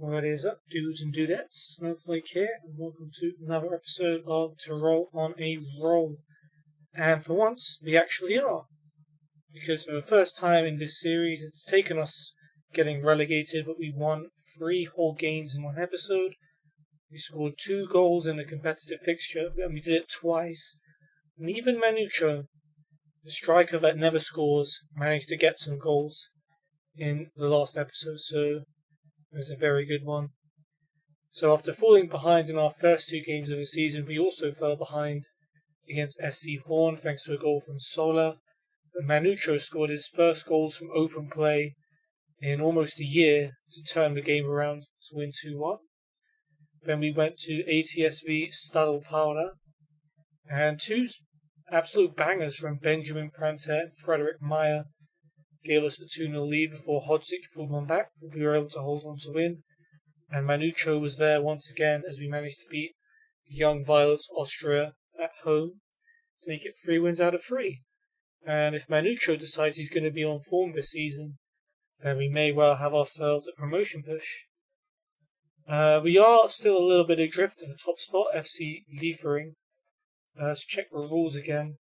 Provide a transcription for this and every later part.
What is up, dudes and dudettes? Snowflake here, and welcome to another episode of Tirol on a Roll. And for once, we actually are. Because for the first time in this series, it's taken us getting relegated, but we won 3 whole games in one episode. We scored 2 goals in a competitive fixture, and we did it twice. And even Manucho, the striker that never scores, managed to get some goals in the last episode, so it was a very good one. So after falling behind in our first 2 games of the season, we also fell behind against SC Horn thanks to a goal from Sola. But Manucho scored his first goals from open play in almost a year to turn the game around to win 2-1. Then we went to ATSV Stadl Paula, and 2 absolute bangers from Benjamin Prantet and Frederick Meyer gave us a 2-0 lead before Hodzik pulled one back, but we were able to hold on to win. And Manucho was there once again as we managed to beat Young Violets Austria at home to make it 3 wins out of 3. And if Manucho decides he's going to be on form this season, then we may well have ourselves a promotion push. We are still a little bit adrift of the top spot, FC Liefering. Let's check the rules again.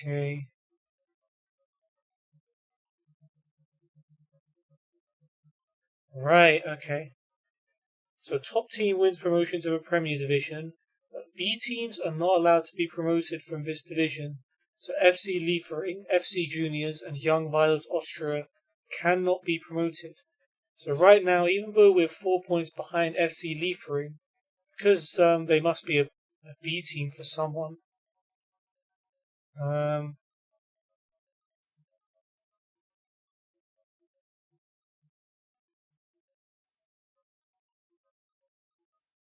Okay. Right, okay. So top team wins promotion to the Premier Division, but B teams are not allowed to be promoted from this division. So FC Liefering, FC Juniors and Young Violets Austria cannot be promoted. So right now, even though we're 4 points behind FC Liefering, because they must be a B team for someone, well,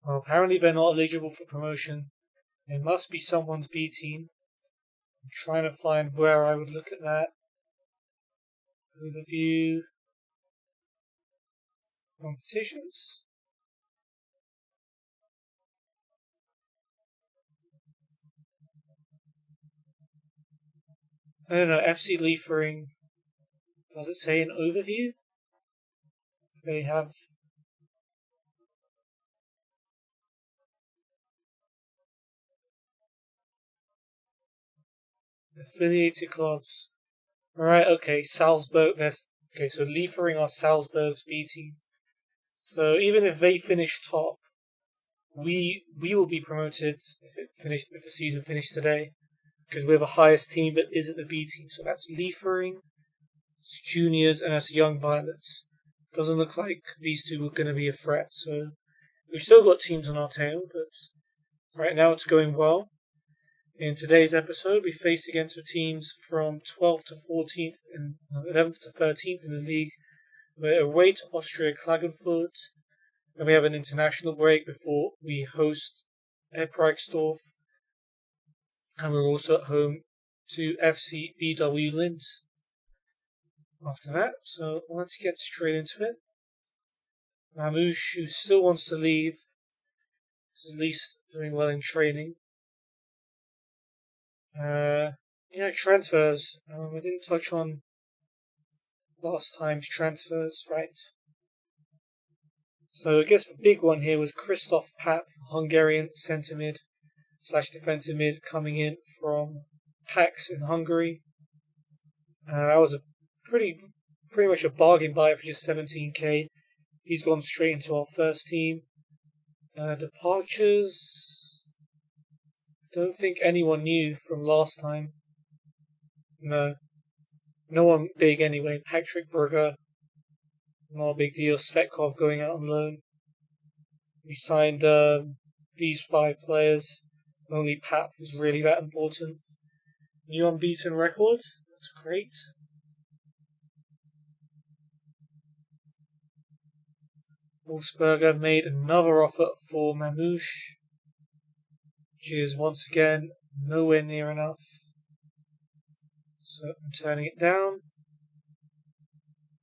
apparently they're not eligible for promotion. It must be someone's B team. I'm trying to find where I would look at that. Overview. Competitions. I don't know, FC Liefering. Does it say an overview? They have affiliated clubs. Alright, okay, Salzburg. Okay, so Liefering are Salzburg's B team. So even if they finish top, we will be promoted if the season finished today, because we're the highest team that isn't a B team. So that's Liefering, it's Juniors, and that's Young Violets. Doesn't look like these 2 are going to be a threat. So we've still got teams on our tail, but right now it's going well. In today's episode, we face against the teams from 12th to 14th and 11th to 13th in the league. We're away to Austria Klagenfurt, and we have an international break before we host Ebreichsdorf, and we're also at home to FC BW Linz after that. So let's get straight into it. Mamouche, who still wants to leave, is at least doing well in training. Transfers. I didn't touch on last time's transfers, right? So I guess the big one here was Christoph Papp, Hungarian centre mid / defensive mid, coming in from Pax in Hungary. That was a pretty much a bargain buy for just 17k. He's gone straight into our first team. Departures. Don't think anyone new from last time. No one big anyway. Patrick Brugger, not a big deal. Svetkov going out on loan. We signed these 5 players. Only Papp is really that important. New unbeaten record. That's great. Wolfsberger made another offer for Mamouche, which is once again nowhere near enough. So I'm turning it down.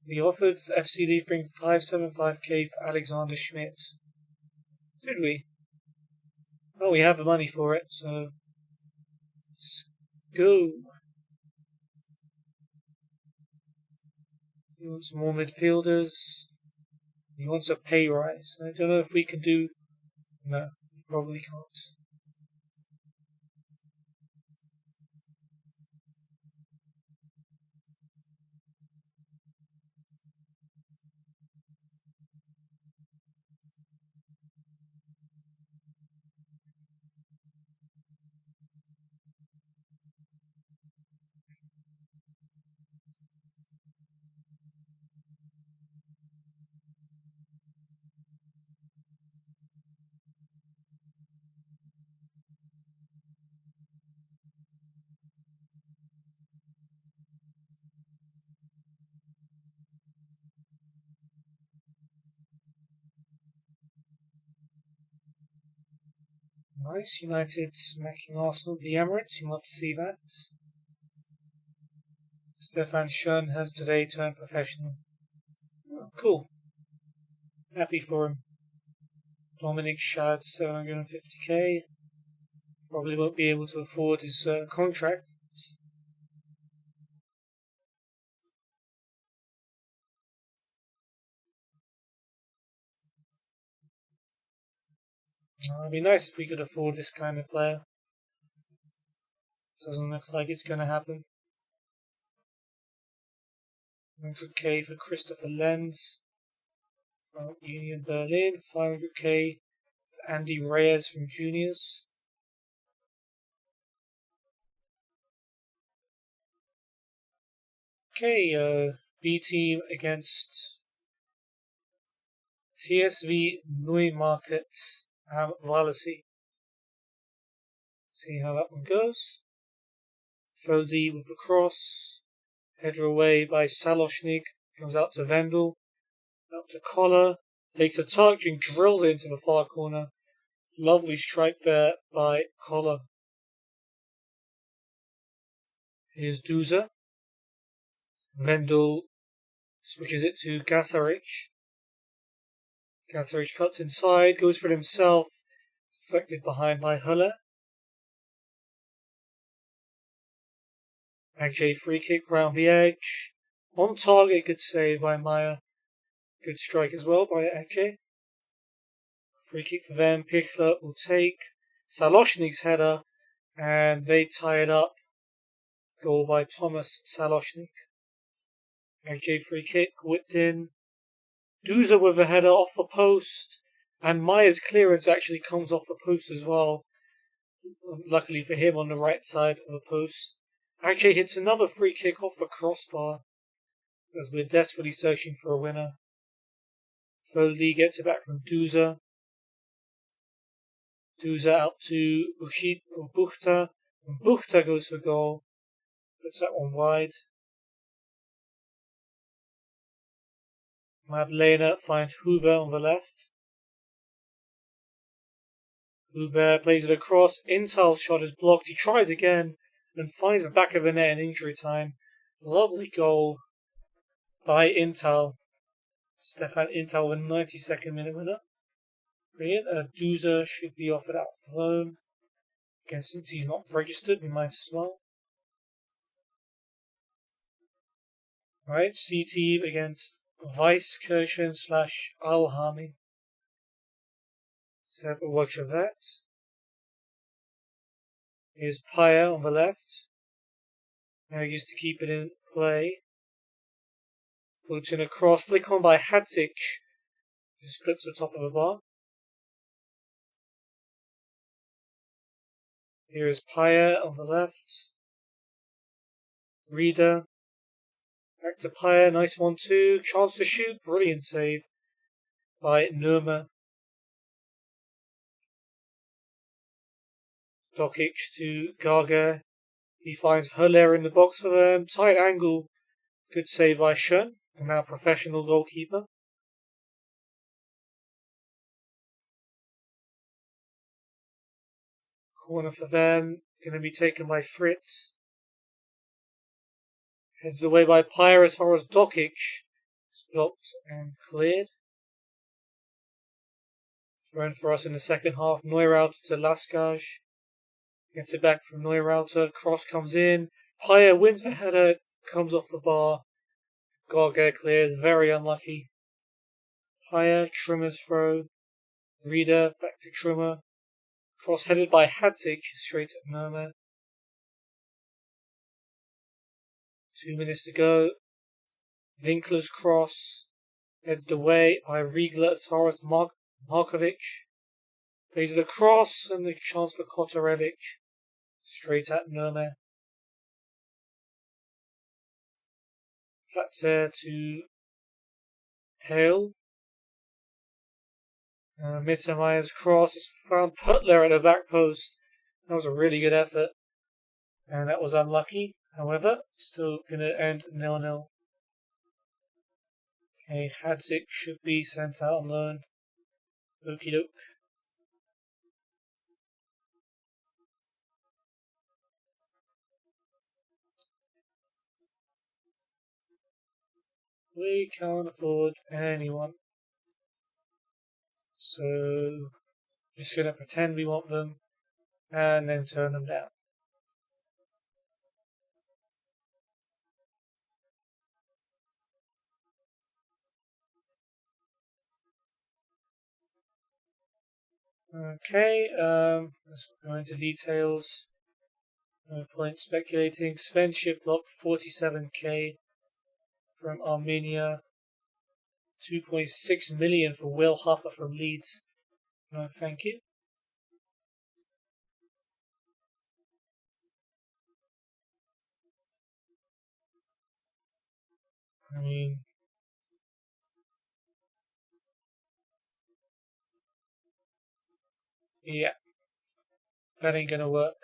We offered for FC Liefering 575k for Alexander Schmidt. Did we? Oh, we have the money for it, so let's go. He wants more midfielders. He wants a pay rise. I don't know if we can do... No, we probably can't. Nice, United smacking Arsenal at the Emirates. You love to see that. Stefan Schoen has today turned professional. Oh, cool. Happy for him. Dominic Schad, 750k. Probably won't be able to afford his contract. It'd be nice if we could afford this kind of player. Doesn't look like it's going to happen. 100k for Christopher Lenz from Union Berlin. 500k for Andy Reyes from Juniors. Okay, B team against TSV Neumarkt Wallasey. See how that one goes. Foldy with the cross. Header away by Saloshnik. Comes out to Vendel. Out to Collar. Takes a touch and drills it into the far corner. Lovely strike there by Collar. Here's Duza. Vendel switches it to Gasaric. Gasaric cuts inside, goes for it himself. Deflected behind by Huller. Agge free kick round the edge. On target, good save by Meyer. Good strike as well by Agge. Free kick for them. Pichler will take Saloshnik's header, and they tie it up. Goal by Thomas Saloshnik. Agge free kick, whipped in. Duza with a header off the post, and Meyer's clearance actually comes off the post as well. Luckily for him, on the right side of the post. Agge hits another free kick off the crossbar, as we're desperately searching for a winner. Foldy gets it back from Duza. Duza out to Buchta. And Buchta goes for goal. Puts that one wide. Madlena finds Huber on the left. Huber plays it across. Intal's shot is blocked. He tries again and finds the back of the net in injury time. Lovely goal by Intal. Stefan Intal with 92nd minute winner. Brilliant. Duza should be offered out for loan. Again, since he's not registered, we might as well. Right, C team against Weiskirchen / Alhami. Let's have a watch of that. Here's Paya on the left. Now used to keep it in play. Floating across, flick on by Hadzik. Just clips the top of the bar. Here is Paya on the left. Reader. Back to Paya, nice 1-2. Chance to shoot, brilliant save by Nurma. Dokic to Gaga. He finds Huller in the box for them. Tight angle. Good save by Schön, and now professional goalkeeper. Corner for them. Going to be taken by Fritz. Heads away by Paya as far as Dokic. It's blocked and cleared. Thrown for us in the second half. Neurauter to Laskaj. Gets it back from Neurauter. Cross comes in. Paya wins the header. Comes off the bar. Garger clears, very unlucky. Higher, Trimmer's throw. Reader, back to Trimmer. Cross headed by Hadzik, straight at Murmur. 2 minutes to go. Winkler's cross. Headed away by Riegler as far as Markovic. Plays it across and the chance for Kotorevic. Straight at Murmur. Platzer to Hale. Mittermeier's cross is found Putler at the back post. That was a really good effort. And that was unlucky. However, still going to end 0-0. Okay, Hadzik should be sent out on loan. Okie doke. We can't afford anyone. So, just going to pretend we want them and then turn them down. Okay, let's go into details. No point speculating. Sven Shiplock, 47k from Armenia. 2.6 million for Will Huffer from Leeds. No, thank you. I mean, yeah, that ain't gonna work.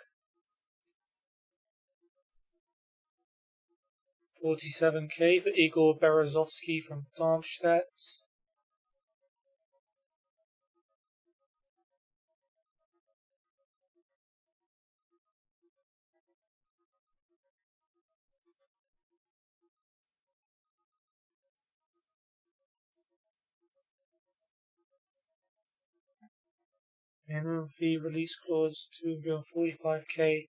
47k for Igor Berezovsky from Darmstadt. Minimum fee release clause 245k.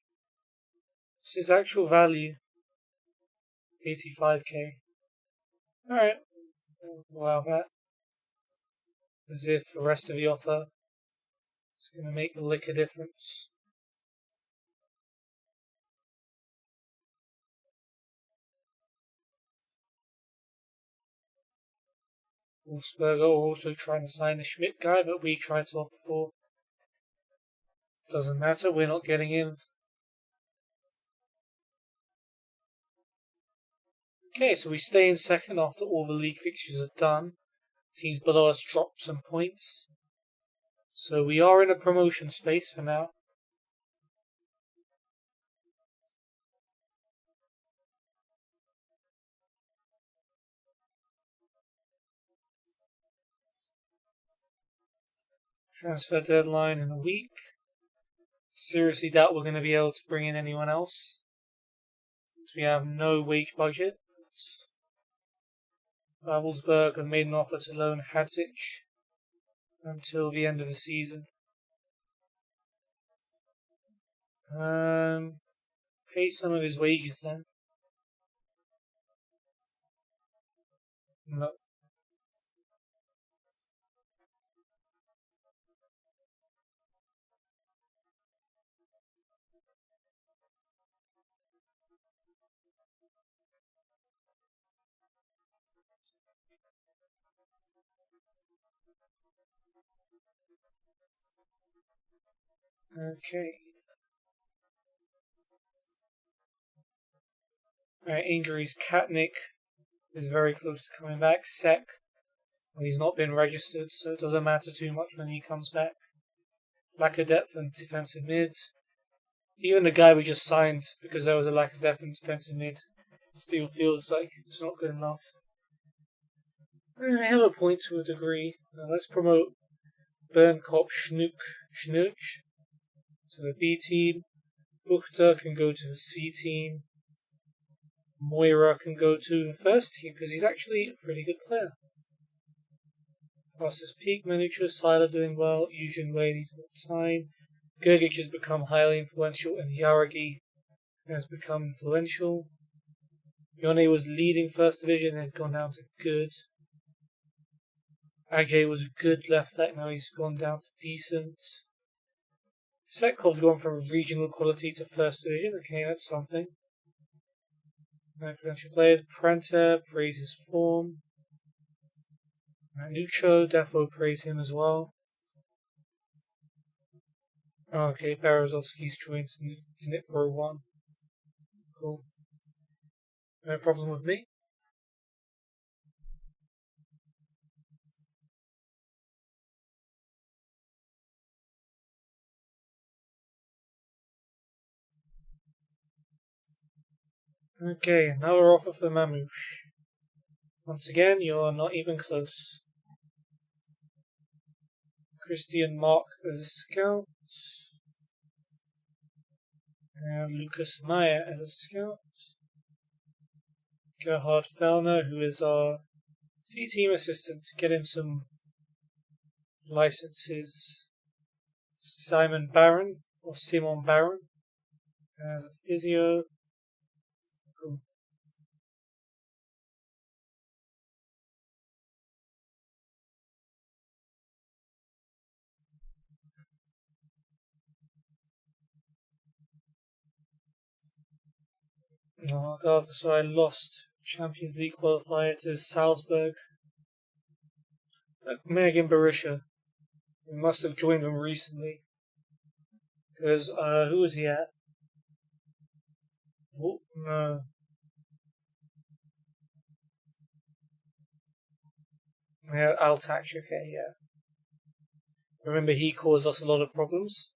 What's his actual value? 85k. Alright. Wow, that. As if the rest of the offer is going to make a lick of difference. Wolfsberger also trying to sign the Schmidt guy, but we tried to offer for. Doesn't matter, we're not getting him. Okay, so we stay in second after all the league fixtures are done. Teams below us drop some points. So we are in a promotion space for now. Transfer deadline in a week. Seriously doubt we're going to be able to bring in anyone else, since we have no wage budget. Babelsberg have made an offer to loan Hadzik until the end of the season. Pay some of his wages then. No. Okay. Alright, injuries. Katnick is very close to coming back. Sek, well, he's not been registered, so it doesn't matter too much when he comes back. Lack of depth in defensive mid. Even the guy we just signed, because there was a lack of depth in defensive mid, still feels like it's not good enough. I have a point to a degree. Now let's promote Bernkop Schnuck to the B team. Buchter can go to the C team. Moira can go to the first team because he's actually a pretty good player. Past his peak manager, Seiler doing well, Eugene Way needs more time. Gergic has become highly influential and Yaragi has become influential. Yone was leading first division and has gone down to good. Ajay was a good left back, now he's gone down to decent. Svetkov's gone from regional quality to first division. Okay, that's something. Potential players. Pranta, praise his form. Manucho, Defo, praise him as well. Okay, Berezovsky's joined Dnipro Pro 1. Cool. No problem with me. Okay, another offer for Mamouche. Once again, you're not even close. Christian Mark as a scout. And Lucas Meyer as a scout. Gerhard Fellner, who is our C-team assistant, to get him some licenses. Simon Barron, or Simon Barron, as a physio. Cool. Galatasaray lost Champions League qualifier to Salzburg. Megan Berisha. We must have joined them recently. Because, who was he at? Oh, no. Yeah, Altach, okay, yeah. Remember, he caused us a lot of problems.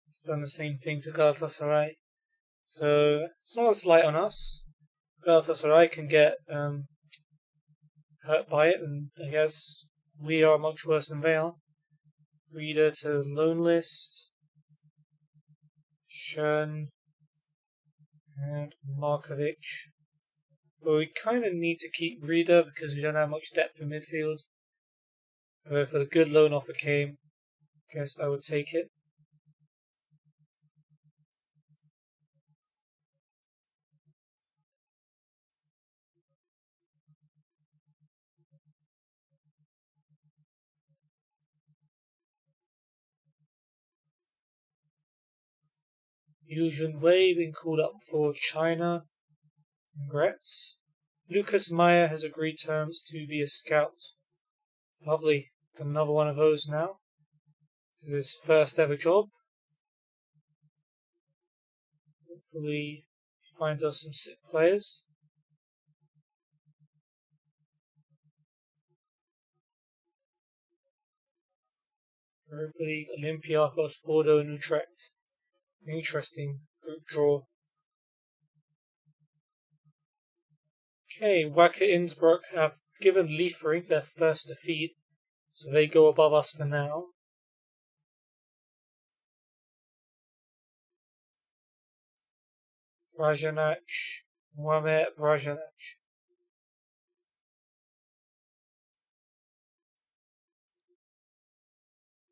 He's done the same thing to Galatasaray. So, it's not a slight on us. Galatasaray can get hurt by it, and I guess we are much worse than they are. Reader to loan list. Schön. And Markovic. But we kind of need to keep Reader because we don't have much depth in midfield. But if a good loan offer came, I guess I would take it. Yuzhen Wei being called up for China. Congrats. Lucas Meyer has agreed terms to be a scout. Lovely. Got another one of those now. This is his first ever job. Hopefully he finds us some sick players. Europa League, Olympiacos, Bordeaux and Utrecht. Interesting group draw. Okay, Wacker Innsbruck have given Liefering their first defeat, so they go above us for now. Brajanac, Mohamed Brajanac.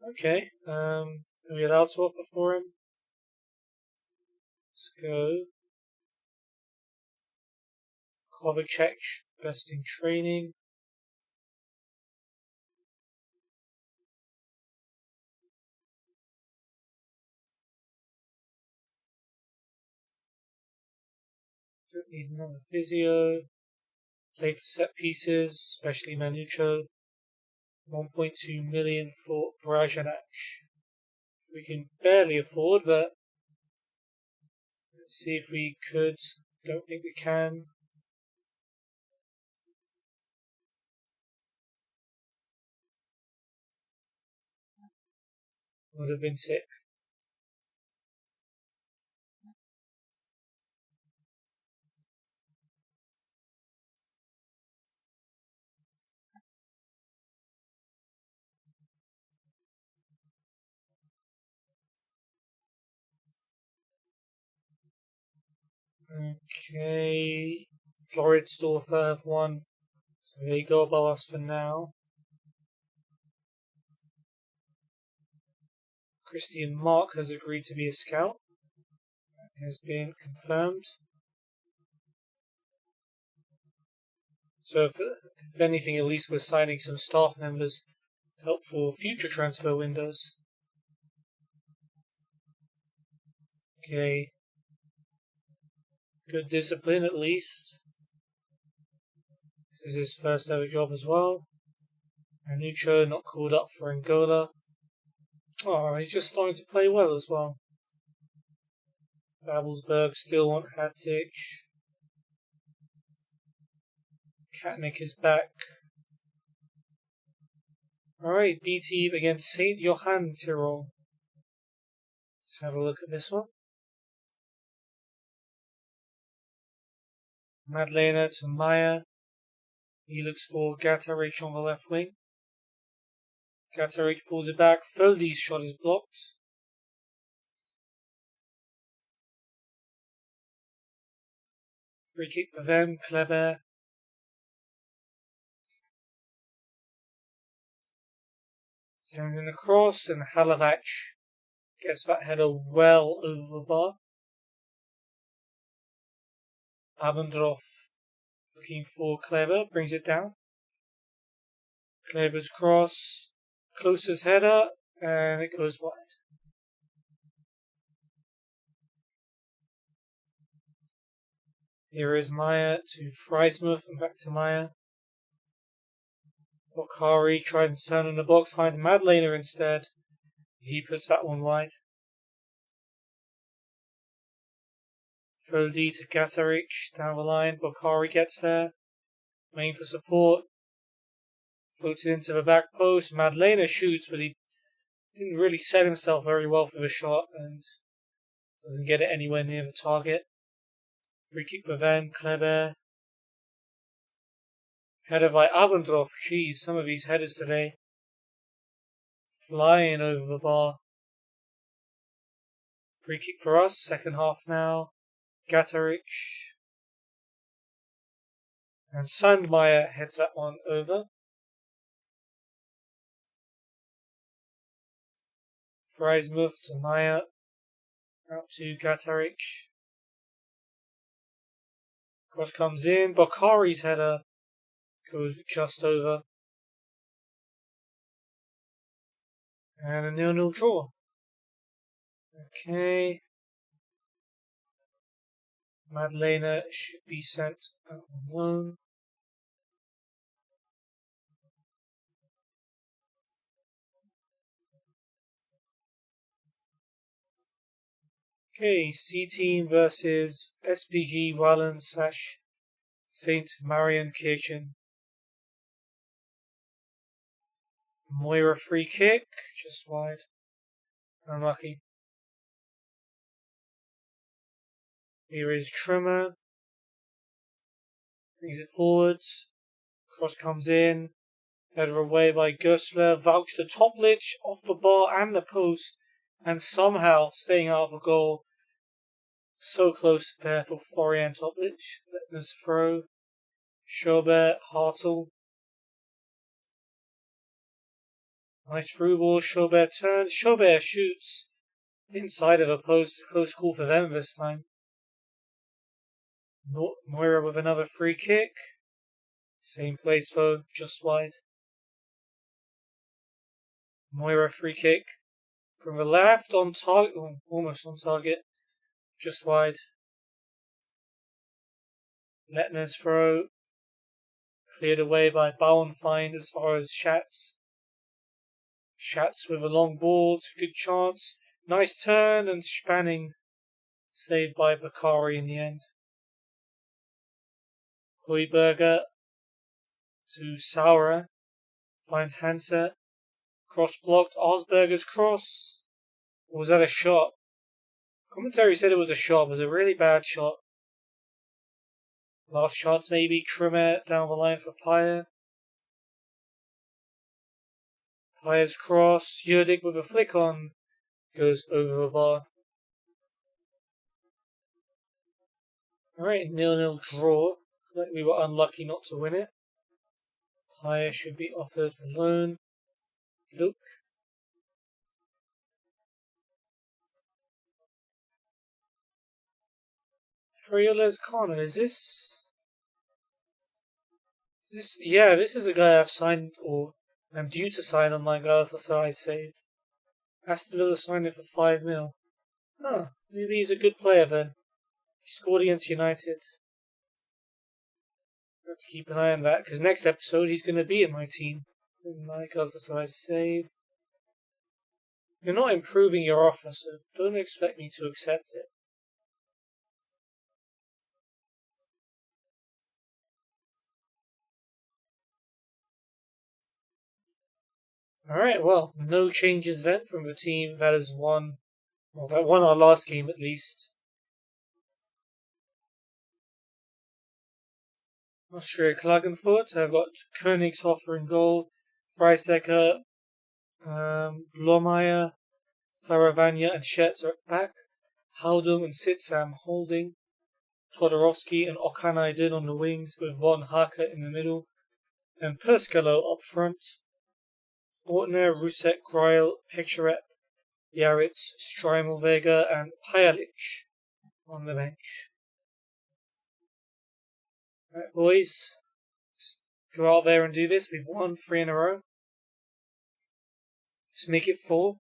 Okay, are we allowed to offer for him? Let's go. Kovacic, best in training. Don't need another physio. Play for set pieces, especially Manucho. 1.2 million for Brajanac. We can barely afford, but let's see if we could. Don't think we can. Would have been sick. Okay. Floridsdorfer have won. So they go above us for now. Christian Mark has agreed to be a scout. That has been confirmed. So if anything, at least we're signing some staff members to help for future transfer windows. Okay. Good discipline at least. This is his first ever job as well. Anucho not called up for Angola. Oh, he's just starting to play well as well. Babelsberg still want Hatic. Katnick is back. Alright, BT against St. Johann Tirol. Let's have a look at this one. Madlena to Maya. He looks for Gatarich on the left wing. Gatarich pulls it back. Foldy's shot is blocked. Free kick for them. Kleber. Sends in the cross, and Halavac gets that header well over the bar. Abendroth looking for Kleber, brings it down. Kleber's cross, closest header, and it goes wide. Here is Maya to Freismuth and back to Maya. Bokhari tries to turn in the box, finds Madlener instead. He puts that one wide. Foldy to Gatarich down the line. Bokhari gets there. Main for support. Floats it into the back post. Madlener shoots, but he didn't really set himself very well for the shot and doesn't get it anywhere near the target. Free kick for them. Kleber. Header by Abendroth. Jeez, some of these headers today. Flying over the bar. Free kick for us. Second half now. Gatarich. And Sandmeyer heads that one over. Freismuth to Meyer. Out to Gatarich. Cross comes in. Bokhari's header goes just over. And a 0-0 draw. Okay. Madlena should be sent out on loan. Okay, C team versus SPG Wallen / St. Marian Kirchen. Moira free kick, just wide. Unlucky. Here is Trimmer. Brings it forwards. Cross comes in. Header away by Gössler. Vouch to Toplich. Off the bar and the post. And somehow staying out of the goal. So close there for Florian Toplich. Letner's throw. Schobert, Hartl. Nice through ball. Schobert turns. Schobert shoots. Inside of a post. Close call for them this time. Moira with another free kick. Same place though, just wide. Moira free kick from the left on target, almost on target, just wide. Letner's throw cleared away by Bauernfeind as far as Schatz. Schatz with a long ball, it's a good chance. Nice turn and Spanning saved by Bokhari in the end. Heuberger to Sauer, finds Hansa, cross blocked, Osberger's cross. Or was that a shot? Commentary said it was a shot, it was a really bad shot. Last chance maybe, Trimmer down the line for Pyer. Pyer's cross, Jurdik with a flick on, goes over the bar. Alright, 0-0 draw. Like we were unlucky not to win it. Pyer should be offered for loan. Look. Perioles Connor, is this? This is a guy I've signed or I'm due to sign on my Galatasaray save. Aston Villa signed him for 5 mil. Oh, maybe he's a good player then. He scored against United. Have to keep an eye on that because next episode he's going to be in my team. In my Galatasaray save. You're not improving your offer, so don't expect me to accept it. Alright, well, no changes then from the team that has won. Well, that won our last game at least. Austria Klagenfurt. I've got Königshofer in goal. Freisecker, Blomeyer, Saravanya and Schertz are at back. Haldum and Sitsam holding. Todorovsky and Okanaiden on the wings with Von Hake in the middle. And Perskalo up front. Ortner, Rusek, Greil, Pekaret, Yaritz, Streimelweger and Pajalic on the bench. Alright boys, let's go out there and do this. We've won 3 in a row. Let's make it 4.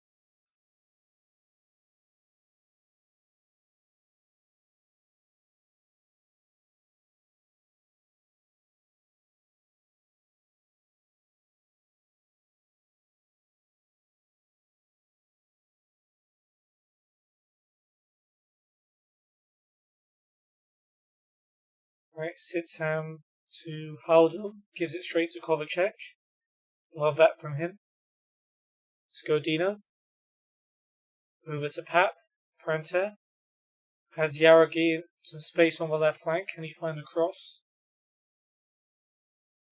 Right, Sitsam to Haldum, gives it straight to Kovacic. Love that from him. Let's go Dino. Over to Papp, Prenter. Has Yaragi some space on the left flank, can he find the cross?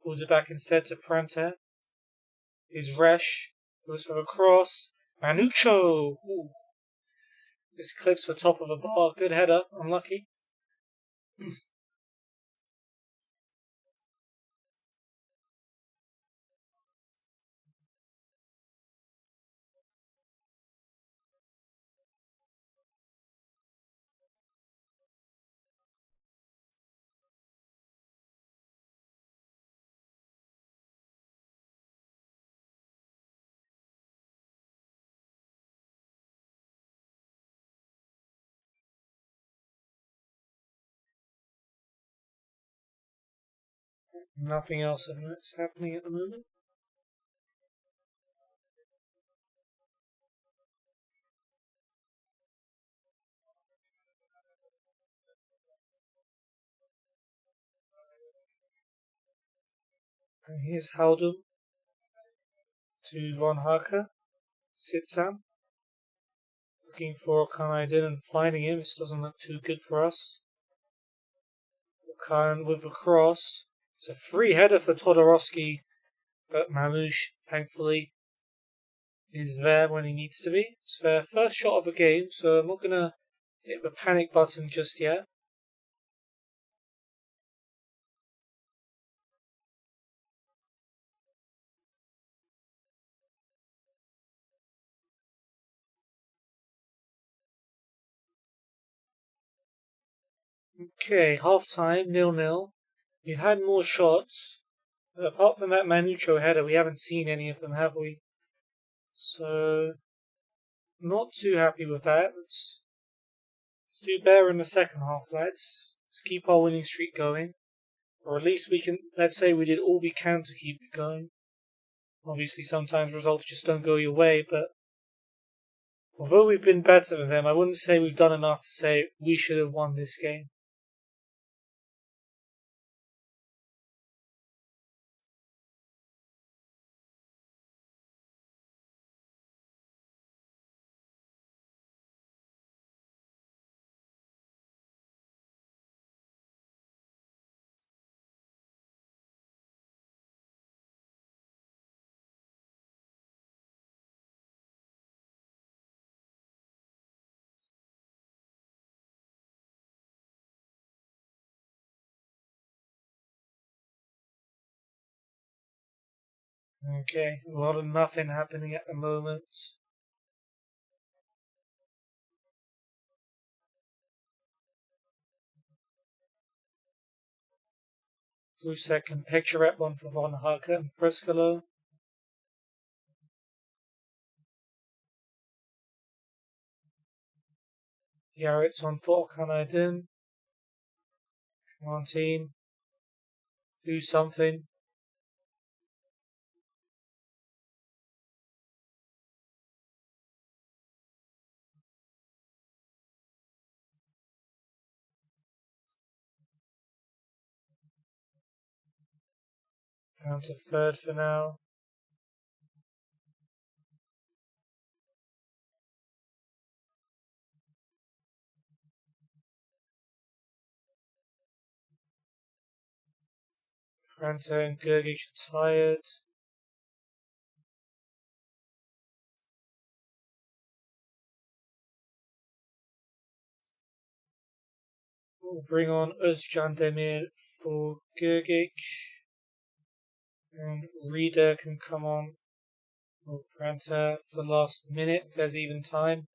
Pulls it back instead to Prenter. Is Resh, goes for the cross. Manucho! Ooh. This clips for top of the bar, good header, unlucky. Nothing else of note's happening at the moment. And here's Haldum to Von Hake. Sitsam. Looking for Kanaiden and finding him. This doesn't look too good for us. Khan with the cross. It's a free header for Todorovsky, but Mamouche, thankfully, is there when he needs to be. It's their first shot of the game, so I'm not going to hit the panic button just yet. Okay, half time, 0-0. We've had more shots. But apart from that Manucho header, we haven't seen any of them, have we? So, not too happy with that. Let's do better in the second half, lads. Let's keep our winning streak going. Or at least we can, let's say we did all we can to keep it going. Obviously, sometimes results just don't go your way, but although we've been better than them, I wouldn't say we've done enough to say we should have won this game. Okay, a lot of nothing happening at the moment. Rusek and Pekcharet, one for Von Hake and Preskalo. Yaret's on for Okanaidin. Come on, team. Do something. Down to third for now. Pranta and Gergic are tired. We'll bring on Özcan Demir for Gergic. And Reader can come on for Pranta for the last minute if there's even time.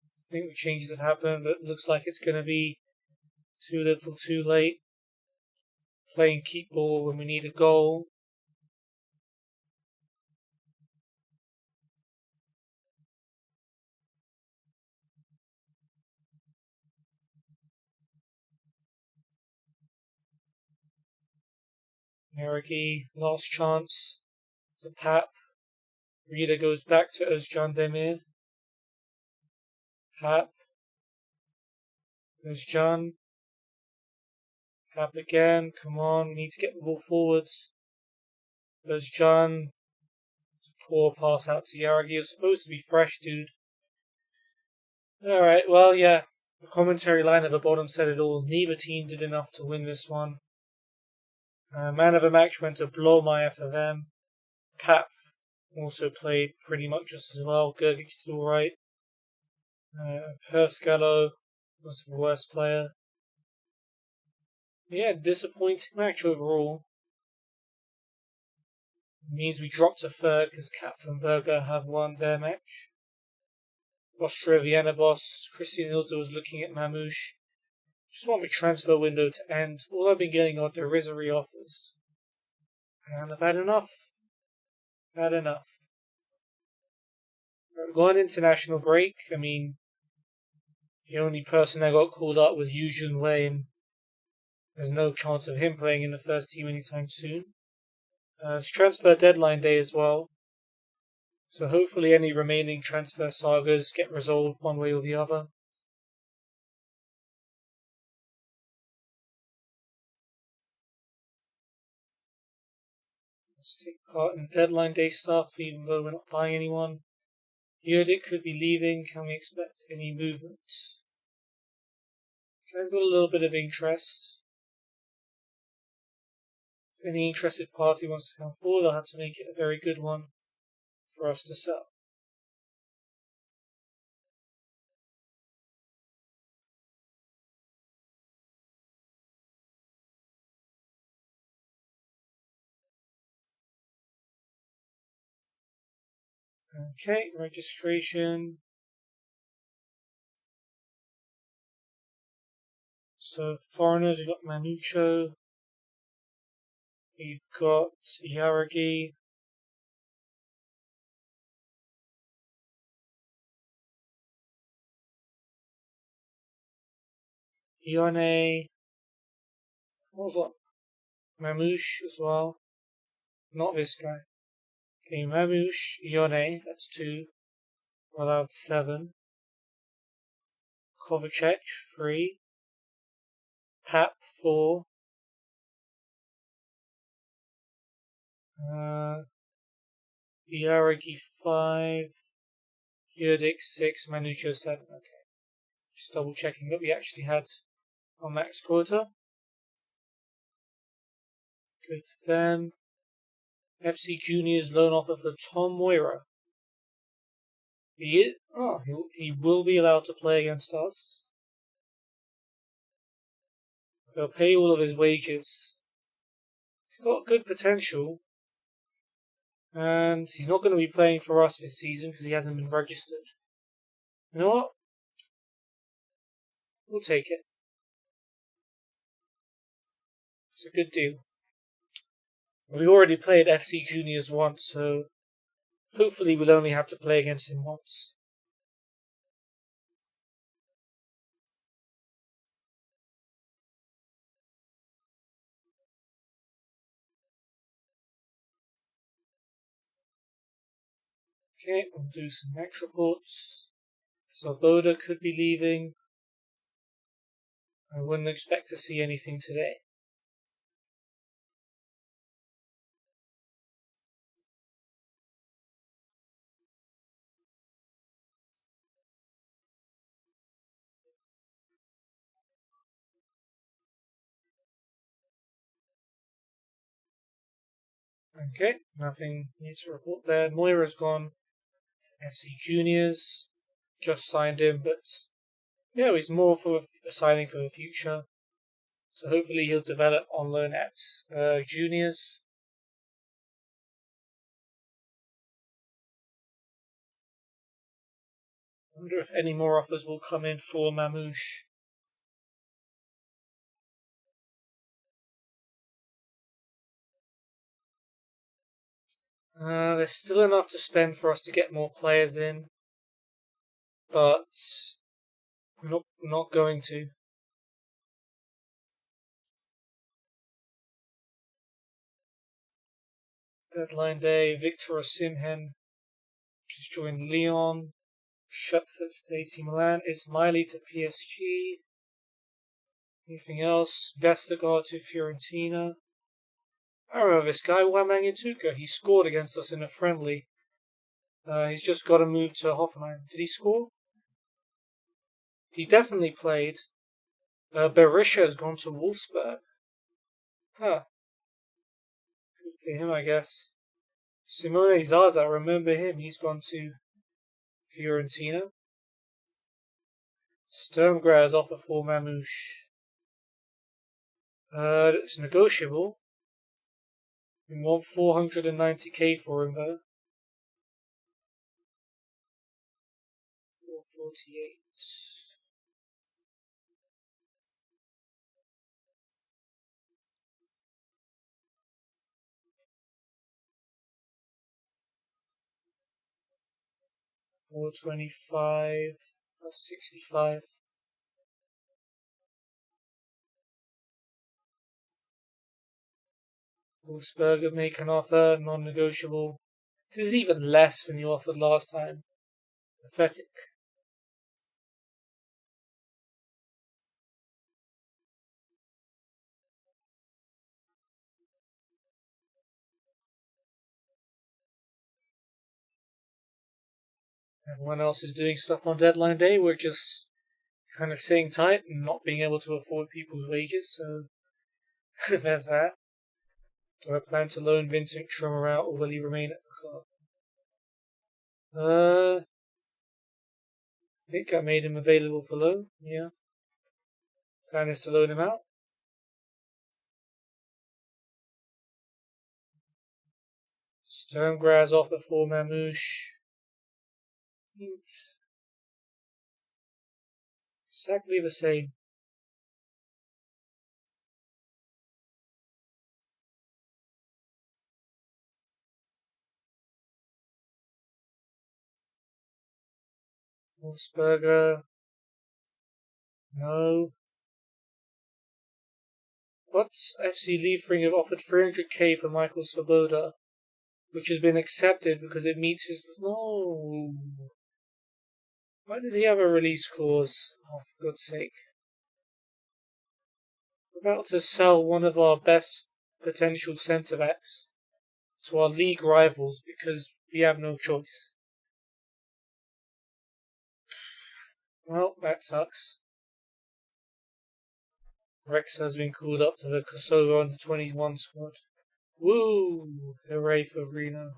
I think the changes have happened, but it looks like it's going to be too little too late. Playing keep ball when we need a goal. Merigi, last chance to Papp. Reader goes back to Özcan Demir. Papp. Özcan. Papp again. Come on, we need to get the ball forwards. Özcan. It's a poor pass out to Yaragi. You're supposed to be fresh, dude. Alright, well, yeah. The commentary line at the bottom said it all. Neither team did enough to win this one. Man of the match went to Blomeyer for them. Papp also played pretty much just as well. Gergic did alright. Perscalo was the worst player. Yeah, disappointing match overall. It means we dropped to third because Kapfenberger have won their match. Austria Vienna boss Christian Ilse was looking at Mamouche. Just want the transfer window to end. All I've been getting are derisory offers. And I've had enough. Had enough. We're going international break. I mean, the only person that got called up was Yu Jun Wei, and there's no chance of him playing in the first team anytime soon. It's transfer deadline day as well. So hopefully any remaining transfer sagas get resolved one way or the other. Let's take part in the deadline day stuff, even though we're not buying anyone. Yurdik could be leaving. Can we expect any movement? I've got a little bit of interest. If any interested party wants to come forward, they'll have to make it a very good one for us to sell. Okay, registration. So foreigners, we've got Manucho. We've got Yaragi. Ione. What was that? Mamouche as well. Not this guy. Okay, Mamouche, Ione, that's 2. We're allowed 7. Kovacic, 3. Papp, 4. Yaragi, 5. Yurdik, 6. Manucho, 7. Okay. Just double checking that we actually had our max quota. Good for them. FC Juniors loan offer for Tom Moira. He will be allowed to play against us. They'll pay all of his wages. He's got good potential. And he's not going to be playing for us this season because he hasn't been registered. You know what? We'll take it. It's a good deal. We already played FC Juniors once, so hopefully we'll only have to play against him once. Okay, we'll do some match reports. Svoboda could be leaving. I wouldn't expect to see anything today. Okay, nothing new to report there. Moira's gone to FC Juniors. Just signed him, but yeah, he's more for a signing for the future. So hopefully he'll develop on loan at Juniors. I wonder if any more offers will come in for Mamouche. There's still enough to spend for us to get more players in, but we're not going to. Deadline day, Victor Osimhen just joined Lyon. Shepford to AC Milan. Ismaili to PSG. Anything else? Vestergaard to Fiorentina. I remember this guy, Wamang Ituka. He scored against us in a friendly. He's just got to move to Hoffenheim. Did he score? He definitely played. Berisha has gone to Wolfsburg. Huh. Good for him, I guess. Simone Zaza, remember him. He's gone to Fiorentina. Sturmgras offer for Mamouche. It's negotiable. We want 490k for him though. 448. $425 plus 65. Wolfsburg make an offer, non-negotiable. This is even less than you offered last time. Pathetic. Everyone else is doing stuff on deadline day. We're just kind of sitting tight and not being able to afford people's wages, so there's that. Do I plan to loan Vincent Trummer out, or will he remain at the club? I think I made him available for loan, yeah. Plan is to loan him out. Sturmgras offer for Mamouche. Exactly the same. Wolfsberger. No. But FC Liefering have offered 300k for Michael Svoboda, which has been accepted because it meets his... No. Why does he have a release clause? Oh, for God's sake. We're about to sell one of our best potential centre-backs to our league rivals because we have no choice. Well, that sucks. Rex has been called up to the Kosovo under 21 squad. Woo! Hooray for Reno.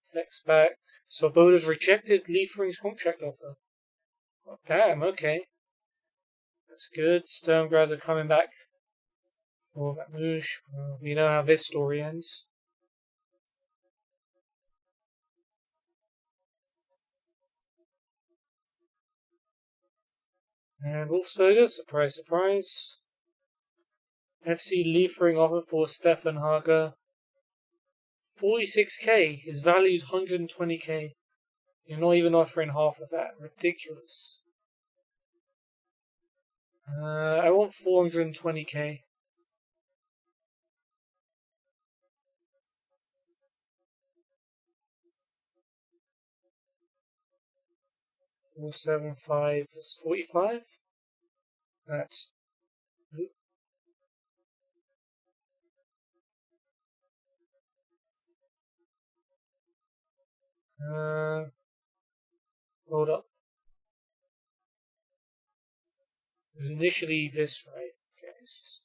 Sex back. Svoboda's rejected Liefering's contract offer. Oh, damn, okay. That's good. Sturmgras are coming back for Mamouche. We know how this story ends. And Wolfsburger, surprise, surprise. FC Liefering offer for Stefan Hager. 46k. His value is 120k. You're not even offering half of that. Ridiculous. I want 420k. 475 plus 45. That's. Hold up. It was initially this, right? Okay, let's just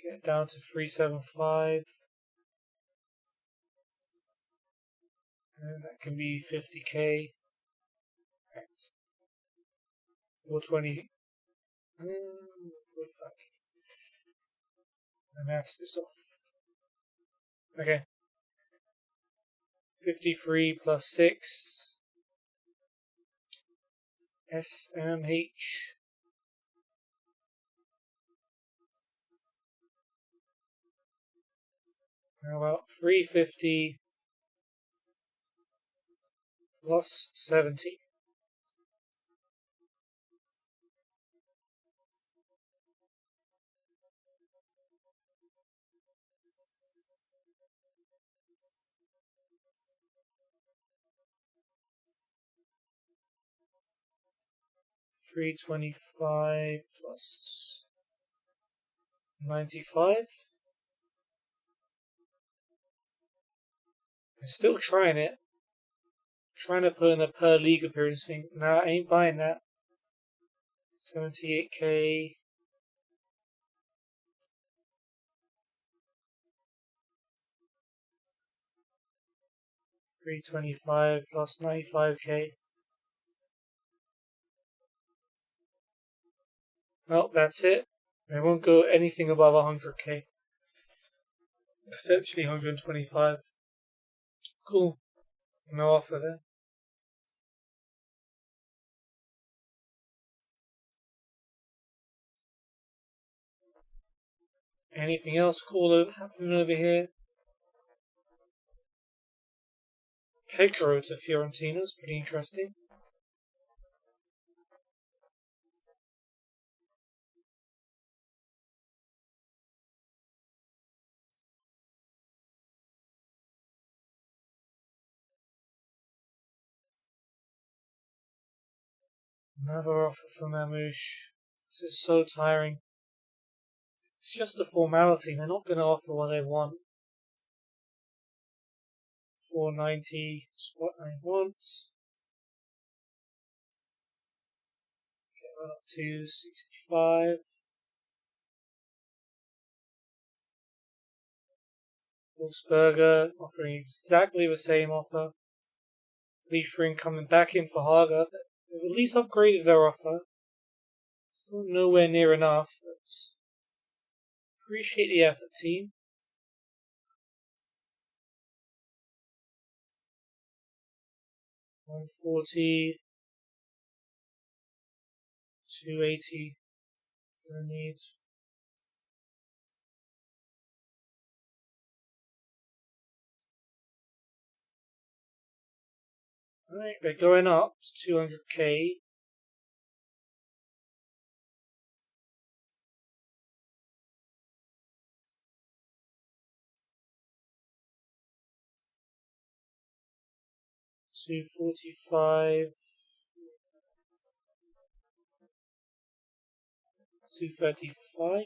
get it down to 375. And that can be 50k. Right. 420. 45k. And maths this off. Okay. 53 plus 6. SMH. How about 350 plus 70? $325 plus 95. I'm still trying it. Trying to put in a per league appearance thing. Nah, I ain't buying that. 78k. $325 plus 95k. Well, that's it. I won't go anything above 100k. Potentially 125. Cool. No offer there. Anything else cool happening over here? Pedro to Fiorentina's pretty interesting. Another offer for Mamouche. This is so tiring. It's just a formality. They're not going to offer what I want. 490 is what I want. Get that up to 65. Wolfsburger offering exactly the same offer. Liefering coming back in for Hager. They've at least upgraded their offer. Still nowhere near enough, but appreciate the effort, team. 140, 280. Gonna need. Alright, they're going up to 200k. $245, $235k,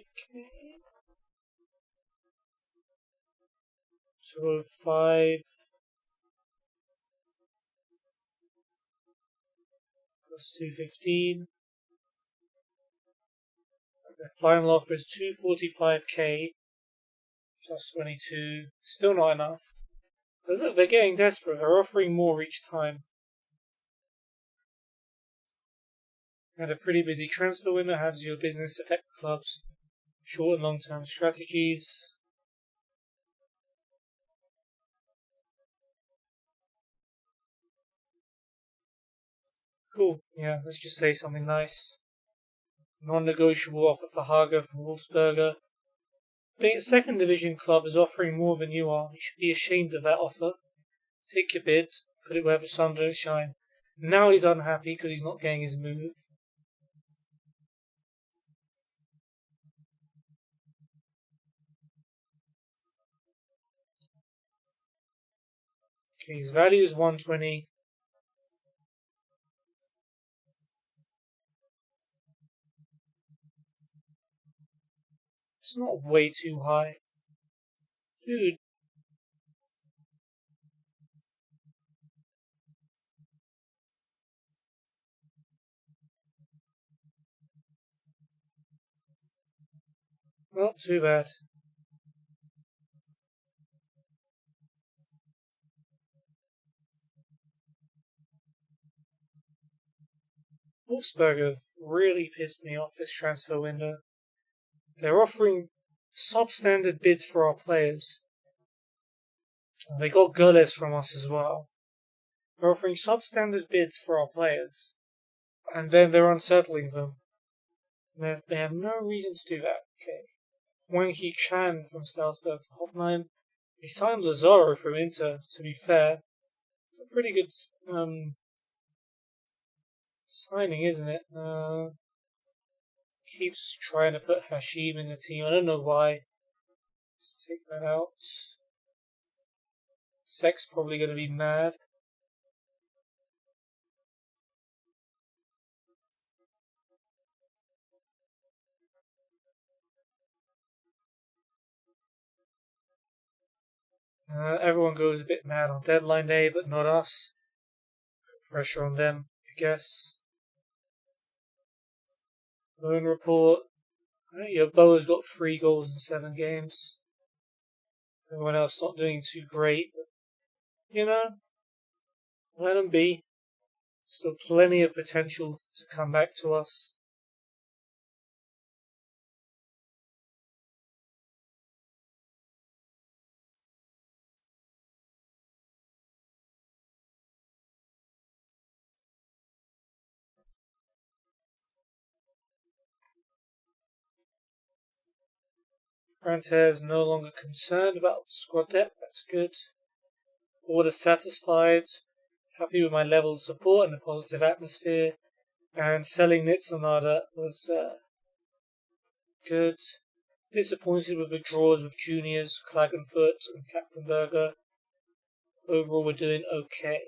$205 plus 215. The final offer is $245k plus 22. Still not enough. But look, they're getting desperate. They're offering more each time. Had a pretty busy transfer window. How does your business affect the club's short and long-term strategies? Cool. Yeah, let's just say something nice. Non-negotiable offer for Hager from Wolfsberger. Being a second division club is offering more than you are. You should be ashamed of that offer. Take your bid, put it where the sun don't shine. Now he's unhappy because he's not getting his move. Okay, his value is 120. It's not way too high. Dude. Not too bad. Wolfsburg have really pissed me off this transfer window. They're offering substandard bids for our players. They got Gullis from us as well. They're offering substandard bids for our players. And then they're unsettling them. They have no reason to do that. Okay. Wang Chan from Salzburg to Hoffenheim. They signed Lazaro from Inter, to be fair. It's a pretty good signing, isn't it? Keeps trying to put Hashim in the team. I don't know why. Let's take that out. Sek's probably going to be mad. Everyone goes a bit mad on deadline day, but not us. Pressure on them, I guess. Loan report. Boa's got 3 goals in 7 games. Everyone else not doing too great. But, let them be. Still plenty of potential to come back to us. Frantes no longer concerned about squad depth, that's good. Order satisfied, happy with my level of support and the positive atmosphere. And selling Nitsanada was good. Disappointed with the draws with juniors, Klagenfurt and Kapfenberger. Overall, we're doing okay.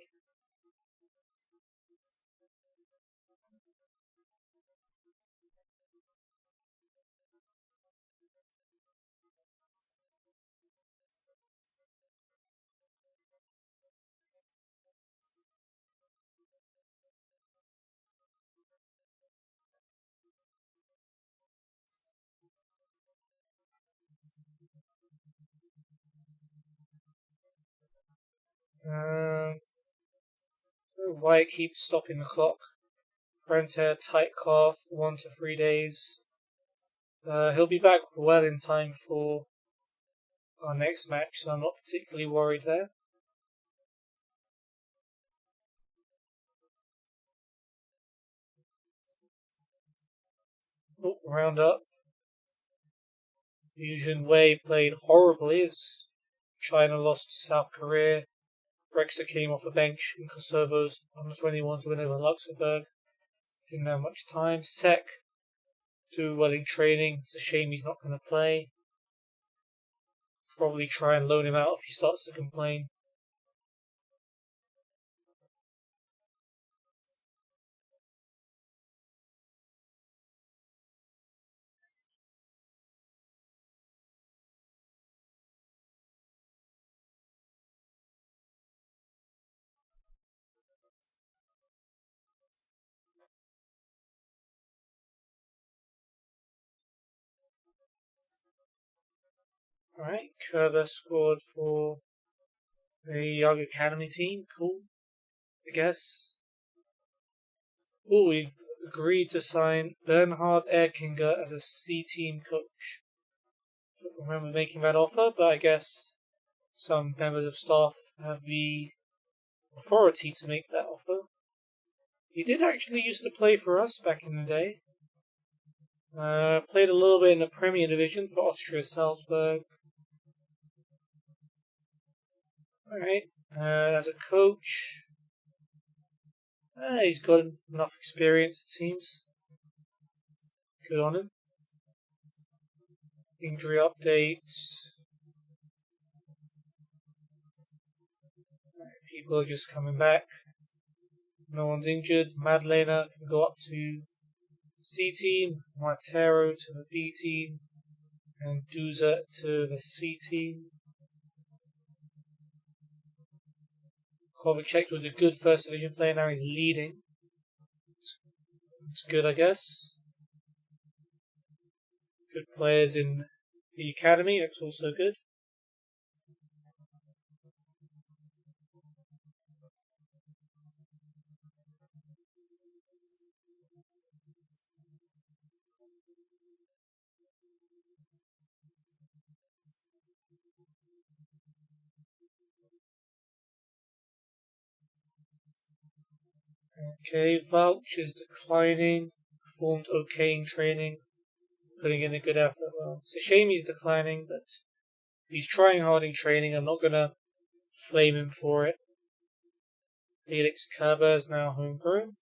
Why it keeps stopping the clock. Prenter, tight calf, 1 to 3 days. He'll be back well in time for our next match, so I'm not particularly worried there. Round up. Yujin Wei played horribly as China lost to South Korea. Brexit came off the bench in Kosovo's under-21's win over Luxembourg. Didn't have much time. Sek, do well in training. It's a shame he's not going to play. Probably try and loan him out if he starts to complain. Alright, Kerber scored for the Young Academy team. Cool, I guess. We've agreed to sign Bernhard Erkinger as a C-team coach. Don't remember making that offer, but I guess some members of staff have the authority to make that offer. He did actually used to play for us back in the day. Played a little bit in the Premier Division for Austria Salzburg. Alright. As a coach, he's got enough experience, it seems. Good on him. Injury updates. People are just coming back. No one's injured. Madlena can go up to C team, Montero to the B team, and Duza to the C team. Kovacic was a good first division player, now he's leading. It's good, I guess. Good players in the academy, it's also good. Okay, Vouch is declining, performed okay in training, putting in a good effort. Well, it's a shame he's declining, but he's trying hard in training. I'm not gonna flame him for it. Felix Kerber is now homegrown.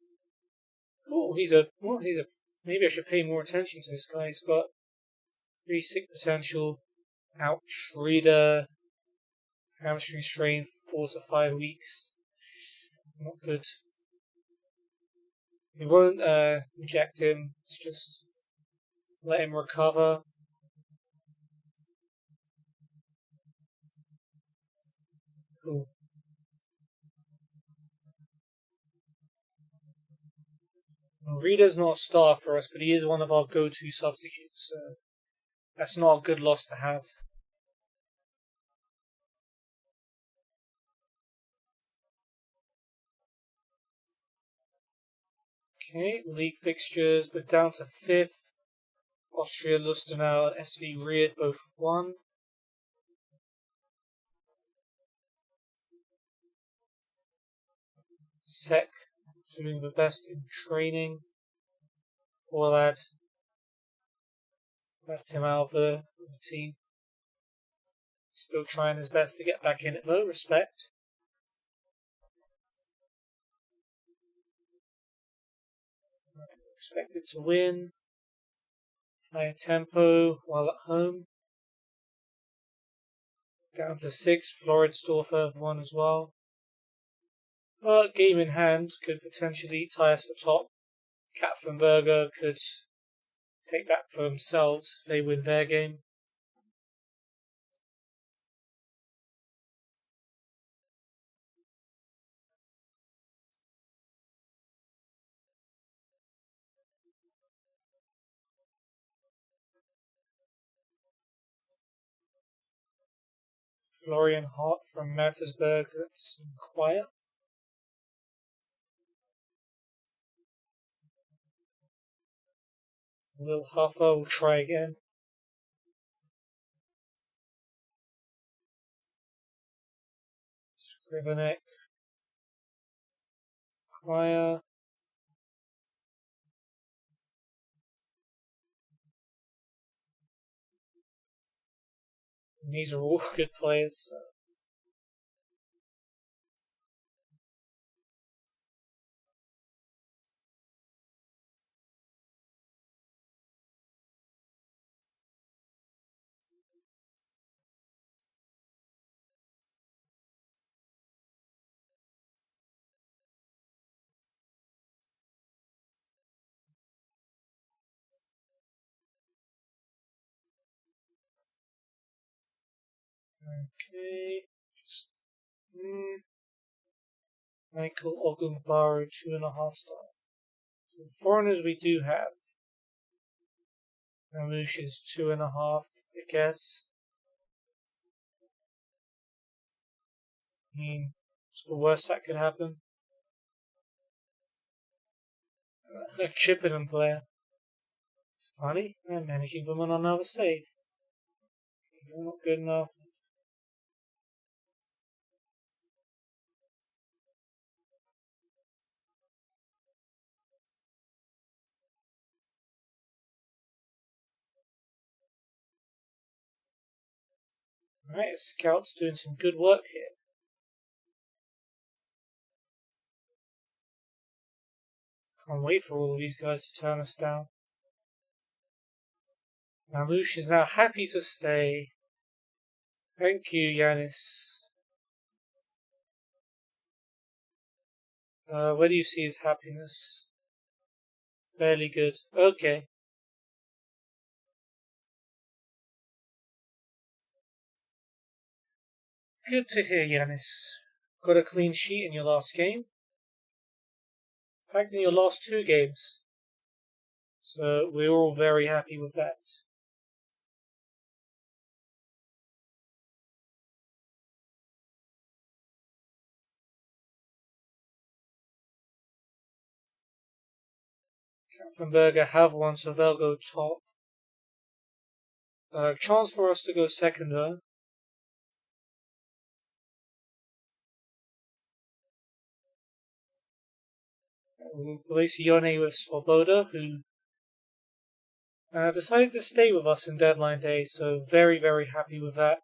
Cool, maybe I should pay more attention to this guy. He's got pretty sick potential. Ouch, Reader, hamstring strain, 4 to 5 weeks. Not good. We won't inject him, it's just let him recover. Cool. Reader's not a star for us, but he is one of our go-to substitutes, so that's not a good loss to have. Okay, league fixtures, we're down to 5th. Austria, Lustenau, and SV Ried both won. Sek doing the best in training. Poor lad. Left him out of the team. Still trying his best to get back in it though, respect. Expected to win. Higher tempo while at home. Down to 6th, Floridsdorfer have won as well. But game in hand could potentially tie us for top. Katzenberger could take that for themselves if they win their game. Florian Hart from Mattersburg, let's inquire. Will Huffer will try again. Scrivenek. Inquire. And these are all good players. So. Okay. Michael Ogunbaro, 2.5 stars. So the foreigners we do have. Ramush is 2.5, I guess. I mean, it's the worst that could happen. A Chippenham player. It's funny. I'm managing them on another save. You're not good enough. Alright, Scout's doing some good work here. Can't wait for all of these guys to turn us down. Mamouche is now happy to stay. Thank you, Yanis. Where do you see his happiness? Fairly good. Okay. Good to hear, Yanis. Got a clean sheet in your last game. In fact, in your last 2 games. So we're all very happy with that. Kapfenberger have one, so they'll go top. Chance for us to go second though. We'll replace Yone with Svoboda, who decided to stay with us in deadline day, so very, very happy with that.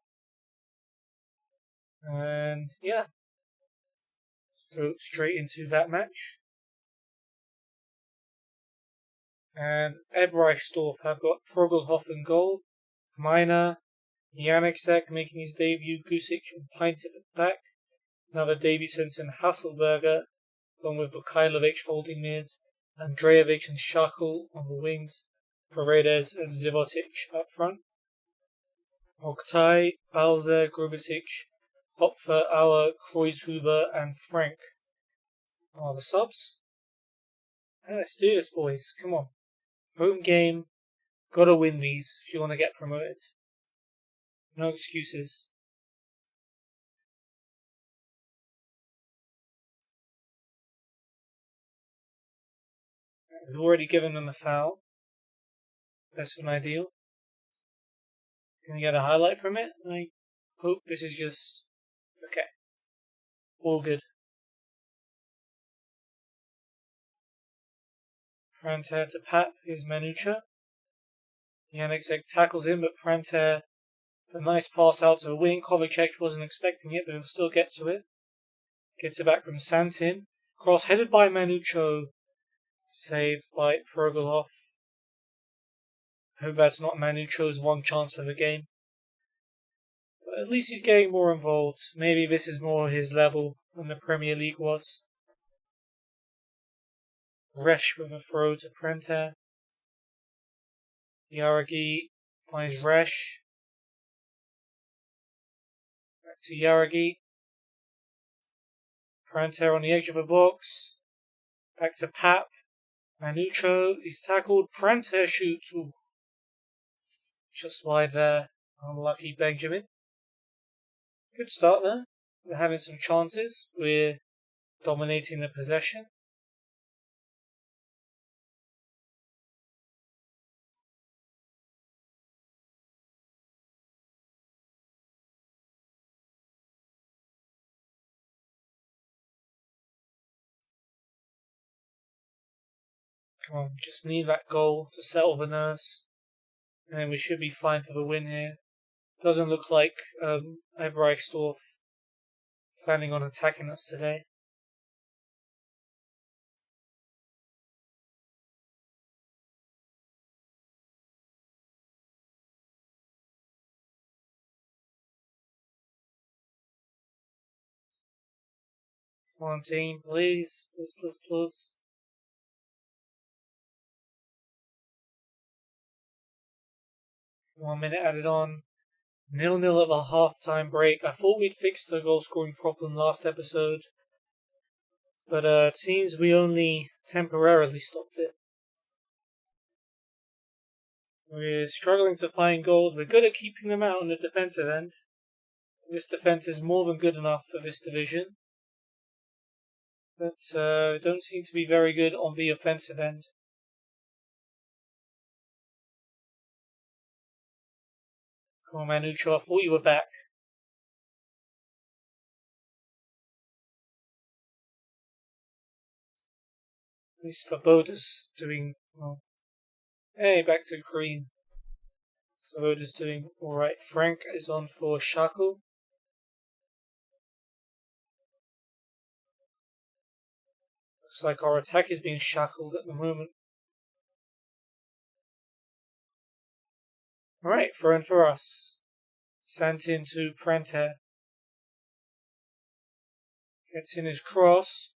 And yeah, go straight into that match. And Ebreichtsdorf have got Trogelhoff in goal, Kmeiner, Janeczek making his debut, Gusic and Peinz at the back, another debut since in Hasselberger, along with Vukailovic holding mid, Andrejevic and Schachel on the wings, Paredes and Zivotic up front. Oktay, Balzer, Grubisic, Hopfer, Auer, Kreuzhuber and Frank are the subs. And let's do this, boys. Come on. Home game. Gotta win these if you want to get promoted. No excuses. We've already given them a foul. Less than ideal. Can you get a highlight from it? I hope this is just... okay. All good. Pranter to Papp is Manucha. Janeczek tackles him, but Pranter, a nice pass out to the wing. Kovacek wasn't expecting it, but he'll still get to it. Gets it back from Santin. Cross headed by Manucho. Saved by Progelhoff. Hope that's not Manucho's one chance for the game. But at least he's getting more involved. Maybe this is more his level than the Premier League was. Resch with a throw to Prenter. Yaragi finds Resch. Back to Yaragi. Prenter on the edge of the box. Back to Papp. Manucho is tackled. Prenter shoots. Ooh. Just wide there. Unlucky Benjamin. Good start there. We're having some chances. We're dominating the possession. Come on, just need that goal to settle the nerves. And then we should be fine for the win here. Doesn't look like Ebreichtsdorf planning on attacking us today. Come on, team, please. Please. 1 minute added on. 0-0 at the half-time break. I thought we'd fixed the goal-scoring problem last episode. But it seems we only temporarily stopped it. We're struggling to find goals. We're good at keeping them out on the defensive end. This defense is more than good enough for this division. But don't seem to be very good on the offensive end. Come on, Manucho, I thought you were back. At least Svoboda's doing well. Hey, back to green. Svoboda's doing alright. Frank is on for Shackle. Looks like our attack is being shackled at the moment. Alright, throw in for us. Santin to Prenter. Gets in his cross.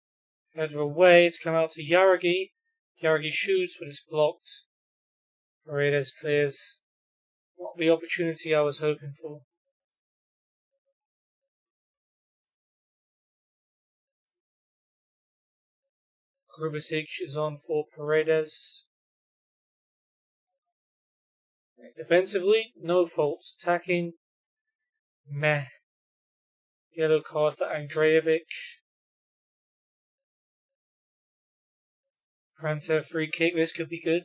Header away. It's come out to Yaragi. Yaragi shoots, but it's blocked. Paredes clears. Not the opportunity I was hoping for. Grubasic is on for Paredes. Defensively, no faults. Attacking, meh. Yellow card for Andrejevic. Pranta free kick, this could be good.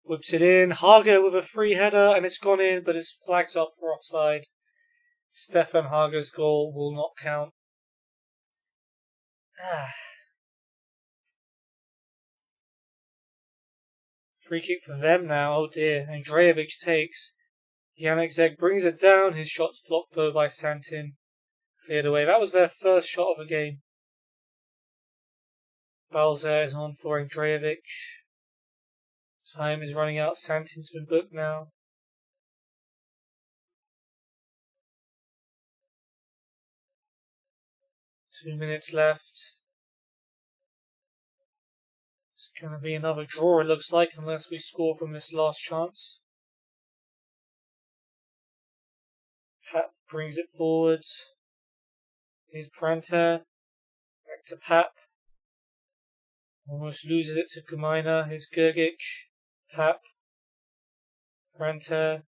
Whips it in. Hager with a free header, and it's gone in, but it's flags up for offside. Stefan Hager's goal will not count. Free kick for them now. Oh dear. Andrejevic takes. Yannick Zeg brings it down. His shot's blocked though by Santin. Cleared away. That was their first shot of the game. Balzer is on for Andrejevic. Time is running out. Santin's been booked now. Two minutes left. It's going to be another draw, it looks like, unless we score from this last chance. Papp brings it forwards. Here's Pranta. Back to Papp. Almost loses it to Gumaina. Here's Gergic. Papp. Pranta.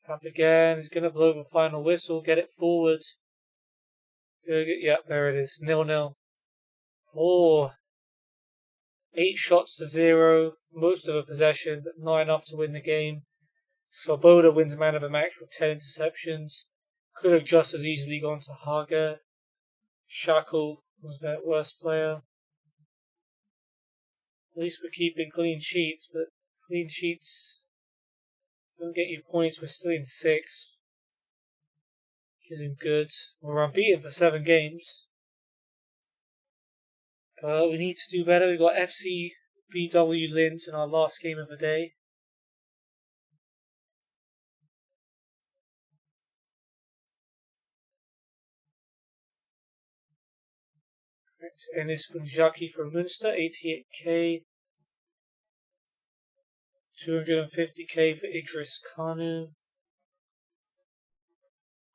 Papp again. He's going to blow the final whistle. Get it forward. Gergic. Yep, there it is. 0-0. Oh. 8 shots to 0. Most of a possession, but not enough to win the game. Svoboda wins man of the match with 10 interceptions. Could have just as easily gone to Hager. Shackle was their worst player. At least we're keeping clean sheets, but clean sheets don't get you points. We're still in 6th. Which isn't good. We're unbeaten for 7 games. But we need to do better. We've got FC BW Linz in our last game of the day. Enis Bunjaki from Münster, 88k. 250k for Idris Kanu.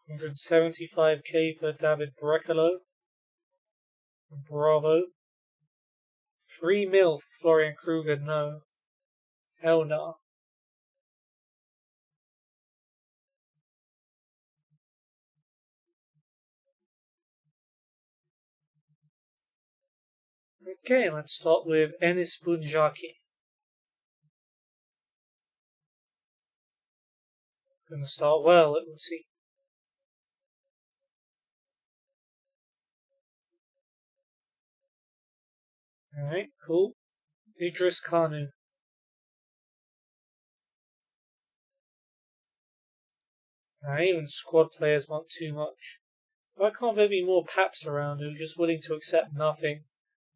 175k for David Brekalo. Bravo. 3 mil for Florian Kruger, no. Hell no. Okay, let's start with Enis Bunjaki. Gonna start well, it would seem. Alright, cool. Idris Kanu. Even squad players want too much. Why can't there be more Papps around who are just willing to accept nothing?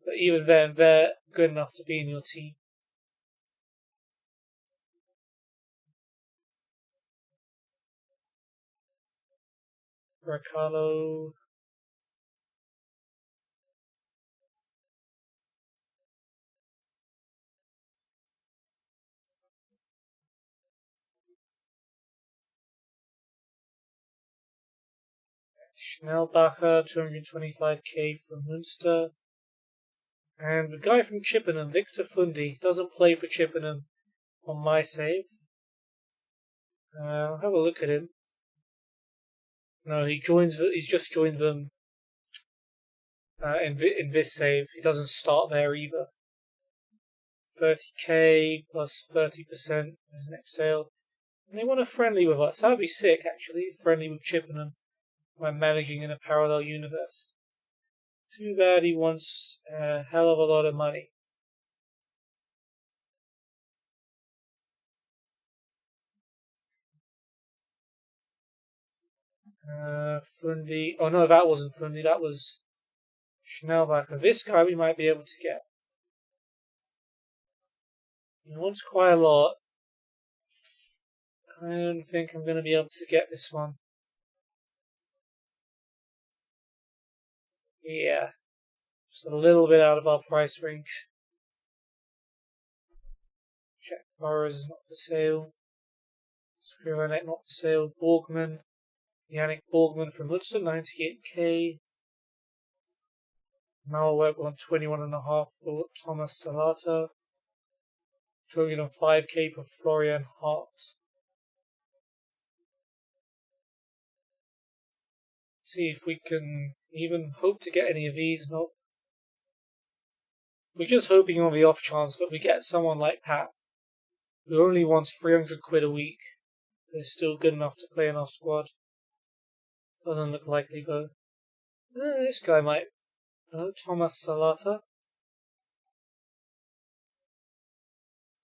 But even then, they're good enough to be in your team. Brekalo. Schnellbacher, 225k from Münster. And the guy from Chippenham, Victor Fundi, doesn't play for Chippenham on my save. I'll have a look at him. No, he's just joined them in this save. He doesn't start there either. 30k plus 30% is next sale. And they want a friendly with us. That'd be sick, actually. Friendly with Chippenham when managing in a parallel universe. Too bad he wants a hell of a lot of money. Fundi. Oh no, that wasn't Fundi. That was Schnellbacher. This guy we might be able to get. He wants quite a lot. I don't think I'm going to be able to get this one. Yeah. Just a little bit out of our price range. Jack Burrows is not for sale. Skrivanek not for sale. Borgman. Yannick Borgman from Lutzer, 98k. Malwerk 121.5 for Thomas Salata. 205k for Florian Hart. See if we can even hope to get any of these. Nope. We're just hoping on the off chance that we get someone like Papp, who only wants 300 quid a week, but is still good enough to play in our squad. Doesn't look likely though. This guy might. Thomas Salata.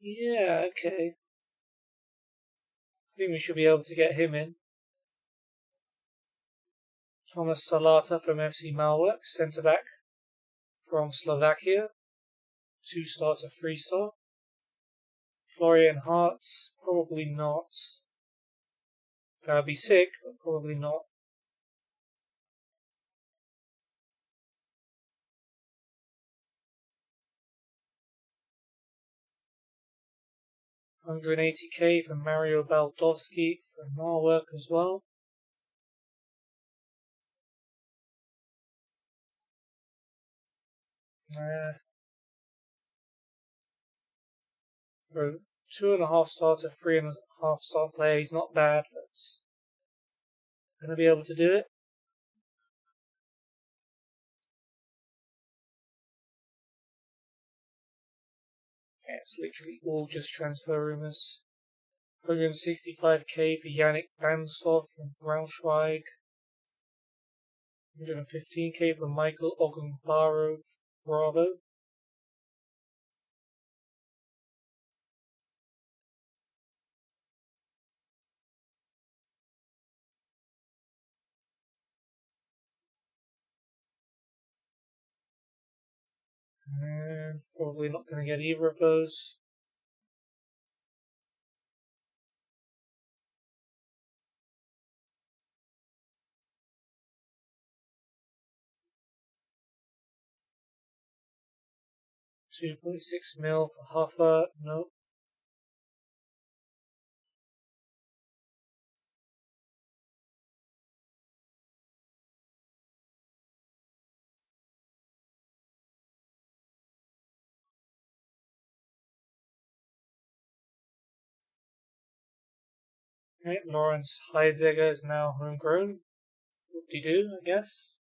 Yeah, okay. I think we should be able to get him in. Thomas Salata from FC Malwerk, centre back from Slovakia. 2-star to 3-star. Florian Hart, probably not. That would be sick, but probably not. $180k from Mario Baldowski from Malwerk as well. For 2.5-star to 3.5-star player, he's not bad, but gonna be able to do it. Yeah, it's literally all just transfer rumours. 165k for Yannick Bansov from Braunschweig. 115k for Michael Ogunbaro from Bravo. And probably not going to get either of those. $2.6 mil for Huffer. Nope. Right, Lawrence Heidegger is now homegrown. Whoop-de-doo, I guess.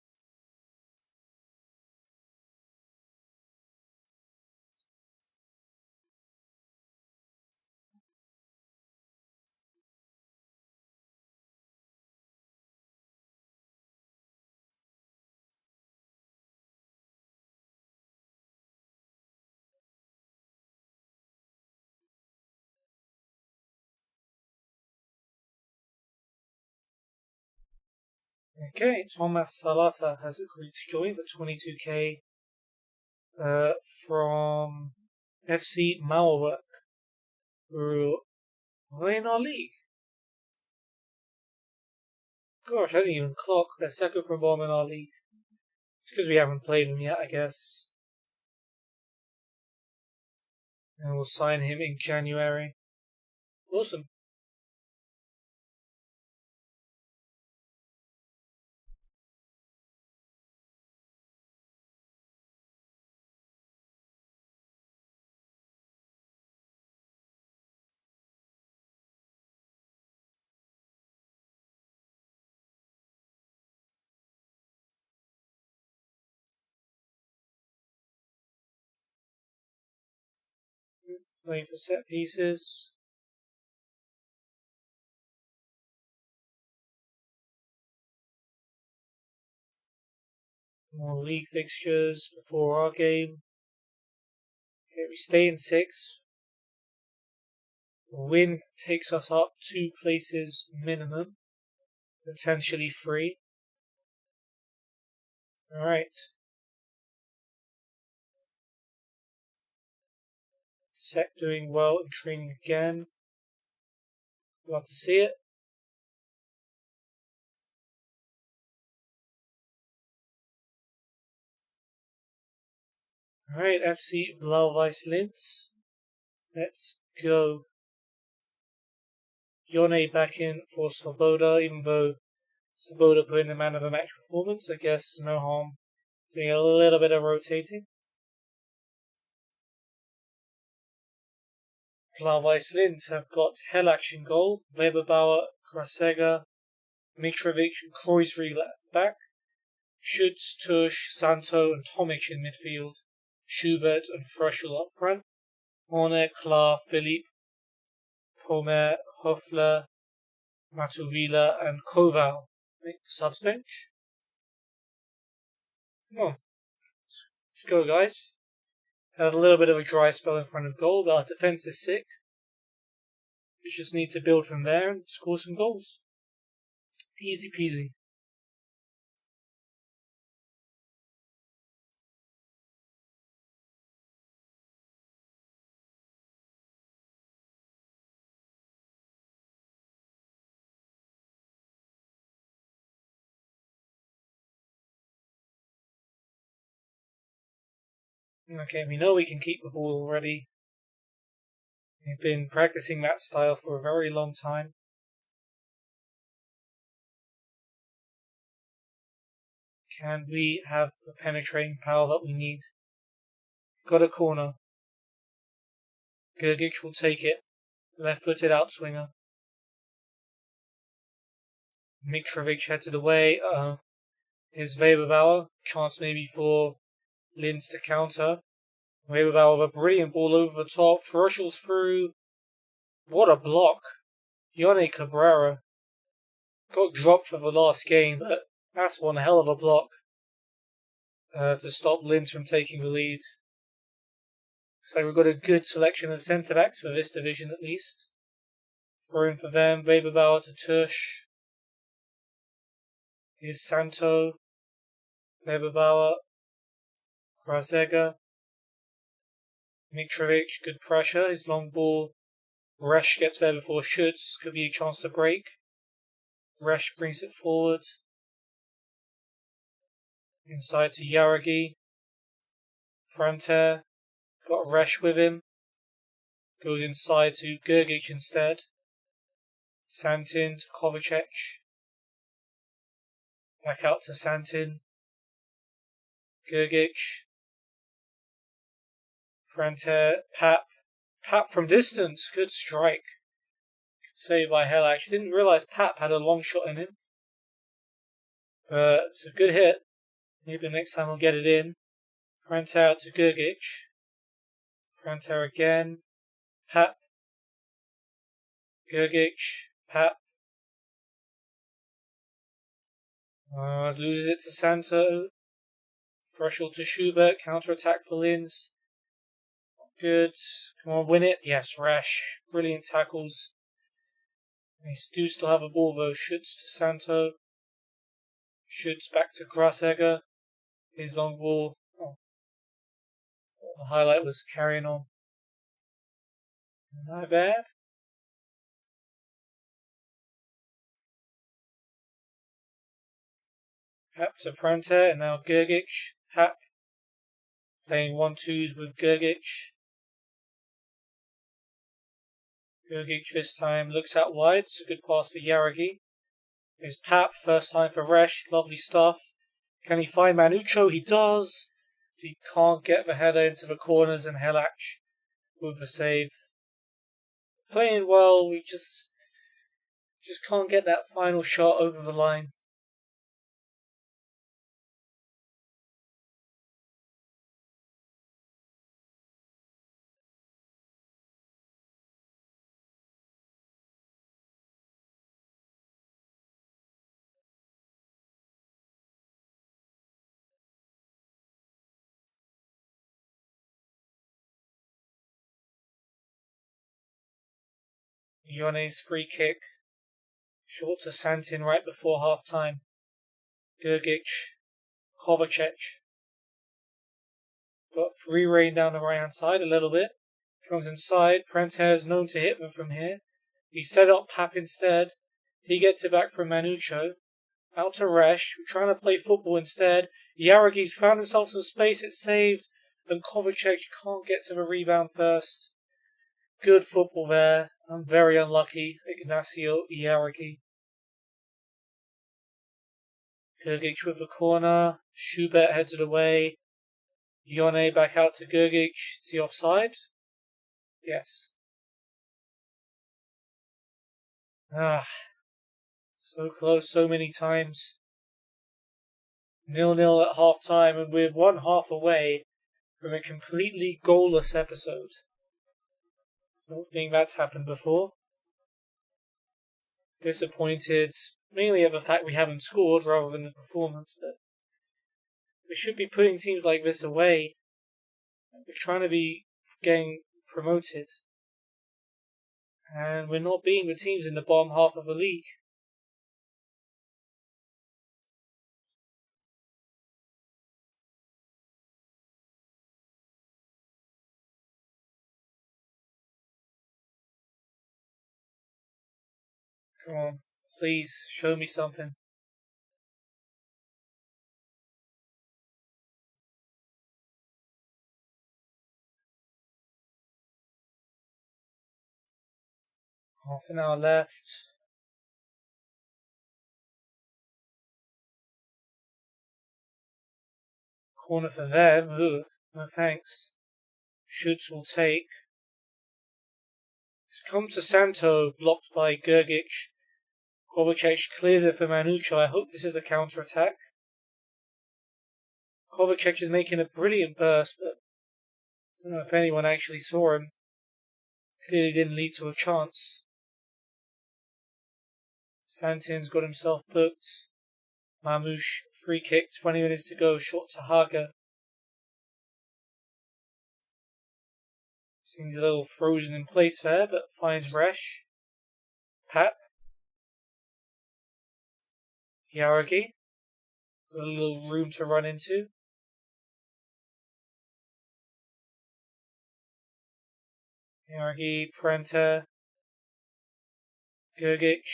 Okay, Thomas Salata has agreed to join for 22k from FC Malwerk, who are in our league. Gosh, I didn't even clock. They're second from bottom in our league. It's because we haven't played them yet, I guess. And we'll sign him in January. Awesome. Playing for set pieces. More league fixtures before our game. Okay, we stay in 6th. A win takes us up 2 places minimum. potentially free. Alright. Sec doing well in training again. Love to see it. Alright, FC Blau-Weiß Linz. Let's go. Yone back in for Svoboda, even though Svoboda put in a man of the match performance. I guess no harm doing a little bit of rotating. Blau-Weiß Linz have got Helac in goal, Weberbauer, Krasega, Mitrovic and Kreuzri back, Schütz, Tusch, Santo and Tomic in midfield, Schubert and Fröschel up front, Horner, Klar, Philippe, Pomer, Hoffler, Matuvila and Koval make the subs bench. Come on, let's go guys. Had a little bit of a dry spell in front of goal, but our defence is sick. We just need to build from there and score some goals. Easy peasy. Okay, we know we can keep the ball already. We've been practicing that style for a very long time. Can we have the penetrating power that we need? Got a corner. Gergic will take it. Left-footed outswinger. Mitrovic headed away. Here's Weberbauer. Chance maybe for Linz to counter. Weberbauer with a brilliant ball over the top. Fröschel's through. What a block. Yone Cabrera got dropped for the last game, but that's one hell of a block to stop Linz from taking the lead. So we've got a good selection of centre-backs for this division at least. Throwing for them, Weberbauer to Tusch. Here's Santo. Weberbauer. Krasega. Mitrovic, good pressure. His long ball. Resch gets there before Schütz. Could be a chance to break. Resch brings it forward. Inside to Yaragi. Pranter. Got Resch with him. Goes inside to Gergic instead. Santin to Kovacic. Back out to Santin. Gergic. Pranter. Papp. Papp from distance. Good strike. Good save by Helac. Didn't realise Papp had a long shot in him. But it's a good hit. Maybe next time we'll get it in. Pranter out to Gergic. Pranter again. Papp. Gergic. Papp. Loses it to Santo. Fröschel to Schubert. Counter-attack for Linz. Good. Come on, win it. Yes, Resch. Brilliant tackles. They do still have a ball though. Schütz to Santo. Schütz back to Grasegger. His long ball. Oh. The highlight was carrying on. Not bad. Papp to Pranter, and now Gergic. Papp playing 1-2s with Gergic. Gergic this time looks out wide. It's a good pass for Yaragi. There's Papp, first time for Resch. Lovely stuff. Can he find Manucho? He does. He can't get the header into the corners, and Helac with the save. Playing well, we just can't get that final shot over the line. Yone's free kick. Short to Santin right before half time. Gergic, Kovacic. Got free rein down the right hand side a little bit. Comes inside. Prenter is known to hit them from here. He set up Papp instead. He gets it back from Manucho. Out to Resch. We're trying to play football instead. Jaragi's found himself some space. It's saved. And Kovacic can't get to the rebound first. Good football there. I'm very unlucky. Ignacio Jaragi. Gergic with the corner. Schubert heads it away. Yone back out to Gergic. Is he offside? Yes. So close so many times. 0-0 at half time, and we're 1 half away from a completely goalless episode. I don't think that's happened before. Disappointed mainly at the fact we haven't scored rather than the performance, but we should be putting teams like this away. We're trying to be getting promoted, and we're not beating the teams in the bottom half of the league. Come on, please show me something. Half an hour left. Corner for them. Ugh, no thanks. Schutz will take. It's come to Santo, blocked by Gergic. Kovacic clears it for Manucho. I hope this is a counter-attack. Kovacic is making a brilliant burst, but I don't know if anyone actually saw him. Clearly didn't lead to a chance. Santin's got himself booked. Mamouche, free kick, 20 minutes to go, short to Haga. Seems a little frozen in place there, but finds Resch. Papp. Jaragi. Got a little room to run into. Jaragi, Prenter. Gergic.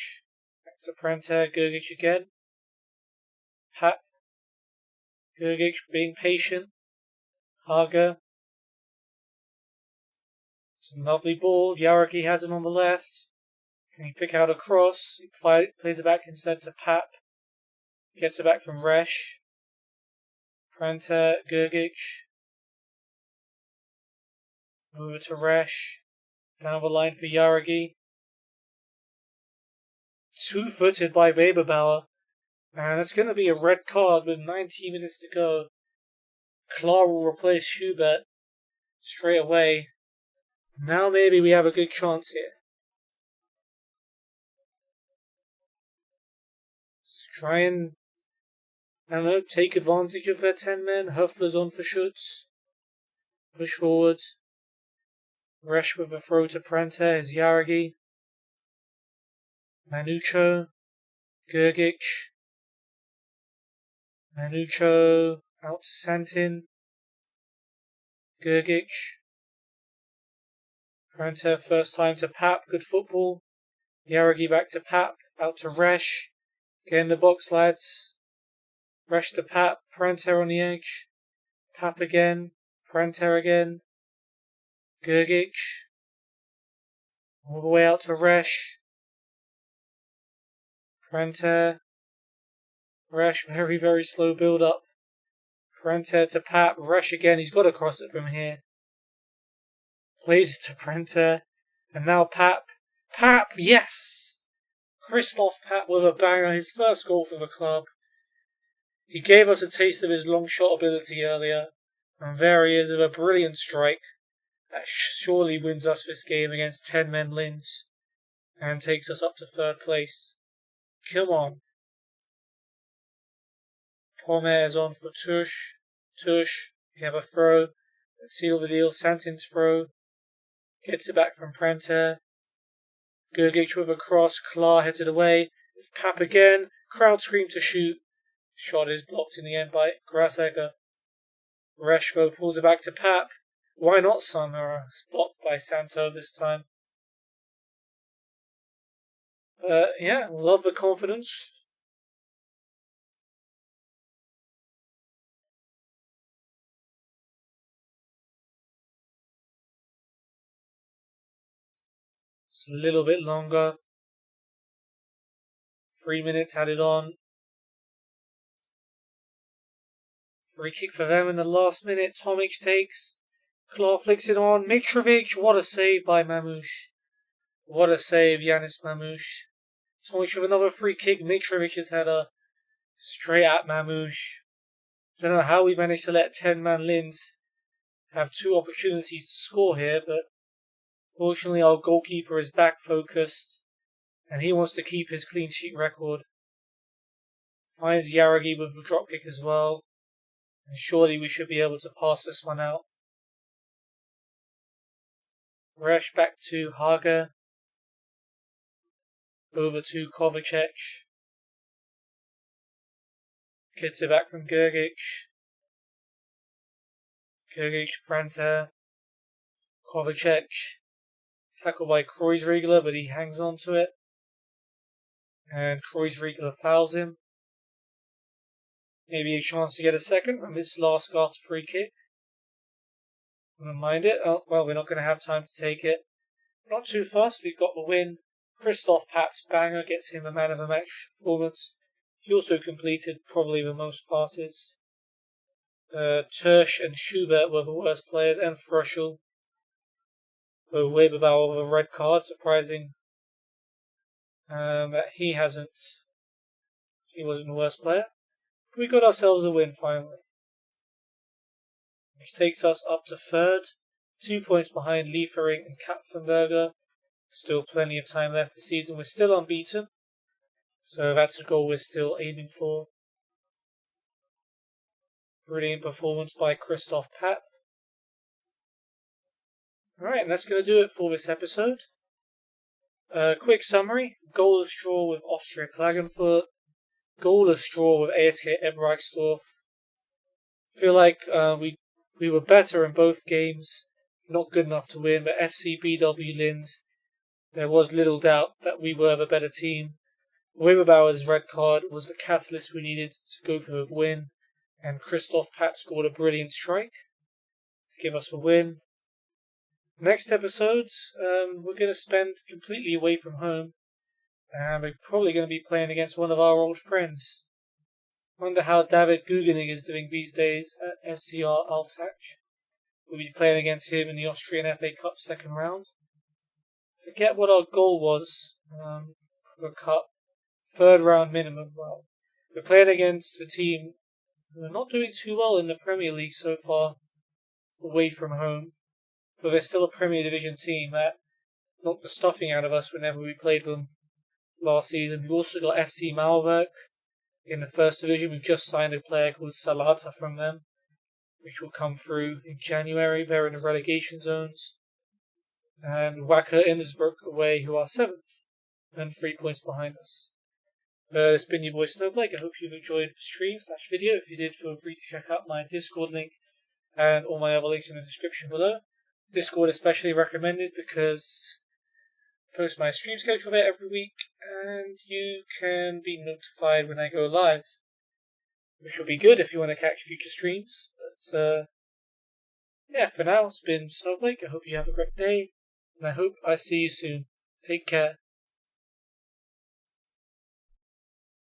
Back to Prenter, Gergic again. Papp. Gergic being patient. Haga. It's a lovely ball. Jaragi has it on the left. Can he pick out a cross? He plays it back instead to Papp. Gets it back from Resch. Prenter, Gergic. Over to Resch. Down the line for Jaragi. Two-footed by Weberbauer. And it's going to be a red card with 19 minutes to go. Klar will replace Schubert straight away. Now maybe we have a good chance here. Let's try and, I don't know, take advantage of their 10 men. Höfler's on for Schutz. Push forward. Resch with a throw to Prenter is Jaragi. Manucho. Gergic. Manucho out to Santin. Gergic. Prenter first time to Papp. Good football. Jaragi back to Papp. Out to Resch. Get in the box, lads. Resch to Papp. Prenter on the edge. Papp again. Prenter again. Gergic. All the way out to Resch. Prenter. Resch, very, very slow build up. Prenter to Papp. Resch again. He's got to cross it from here. Plays it to Prenter. And now Papp. Papp, yes! Christoph Papp with a banger. His first goal for the club. He gave us a taste of his long shot ability earlier. And there he is with a brilliant strike. That surely wins us this game against 10 men Linz. And takes us up to third place. Come on. Pomer is on for Tush. Tush, we have a throw. Let's seal the deal. Santin's throw. Gets it back from Prenter. Gergic with a cross. Klar heads it away. It's Papp again. Crowd scream to shoot. Shot is blocked in the end by Grasegger. Reshvo pulls it back to Papp. Why not Samura? It's blocked by Santo this time. Yeah, love the confidence. It's a little bit longer. 3 minutes added on. Free kick for them in the last minute. Tomic takes. Claw flicks it on. Mitrovic. What a save by Mamouche. What a save, Yanis Mamouche. Tomic with another free kick. Mitrovic's header. Straight at Mamouche. Don't know how we managed to let 10-man Linz have 2 opportunities to score here, but fortunately our goalkeeper is back focused and he wants to keep his clean sheet record. Finds Yaragi with the drop kick as well, and surely we should be able to pass this one out. Resh back to Hager. Over to Kovacic. Gets it back from Gergic. Gergic, Branter. Kovacic. Tackled by Kreuzriegler, but he hangs on to it. And Kreuzriegler fouls him. Maybe a chance to get a second from this last gasp free kick. Wouldn't mind it. Oh, well, we're not going to have time to take it. Not too fast, we've got the win. Christoph Papp's banger gets him a man of the match performance. He also completed probably the most passes. Tersch and Schubert were the worst players, and Fröschel. Weberbauer with a red card, surprising. He wasn't the worst player. We got ourselves a win finally. Which takes us up to third. 2 points behind Liefering and Kapfenberger. Still plenty of time left this season. We're still unbeaten. So that's a goal we're still aiming for. Brilliant performance by Christoph Papp. Alright, and that's going to do it for this episode. Quick summary. Goalless draw with Austria Klagenfurt. Goalless draw with ASK Ebereichsdorf. Feel like we were better in both games. Not good enough to win, but FC BW Linz, there was little doubt that we were the better team. Weberbauer's red card was the catalyst we needed to go for the win, and Christoph Papp scored a brilliant strike to give us the win. Next episode, we're going to spend completely away from home, and we're probably going to be playing against one of our old friends. Wonder how David Guggenig is doing these days at SCR Altach. We'll be playing against him in the Austrian FA Cup second round. Forget what our goal was for the Cup. Third round minimum. Well, we're playing against a team who are not doing too well in the Premier League so far, away from home. But they're still a Premier Division team that knocked the stuffing out of us whenever we played them last season. We've also got FC Malwerk in the first division. We've just signed a player called Salata from them, which will come through in January. They're in the relegation zones. And Wacker Innsbruck away, who are 7th and 3 points behind us. It's been your boy Snowflake. I hope you've enjoyed the stream/video. If you did, feel free to check out my Discord link and all my other links in the description below. Discord especially recommended because I post my stream schedule there every week and you can be notified when I go live, which will be good if you want to catch future streams. But yeah, for now, it's been Snowflake. I hope you have a great day, and I hope I see you soon. Take care.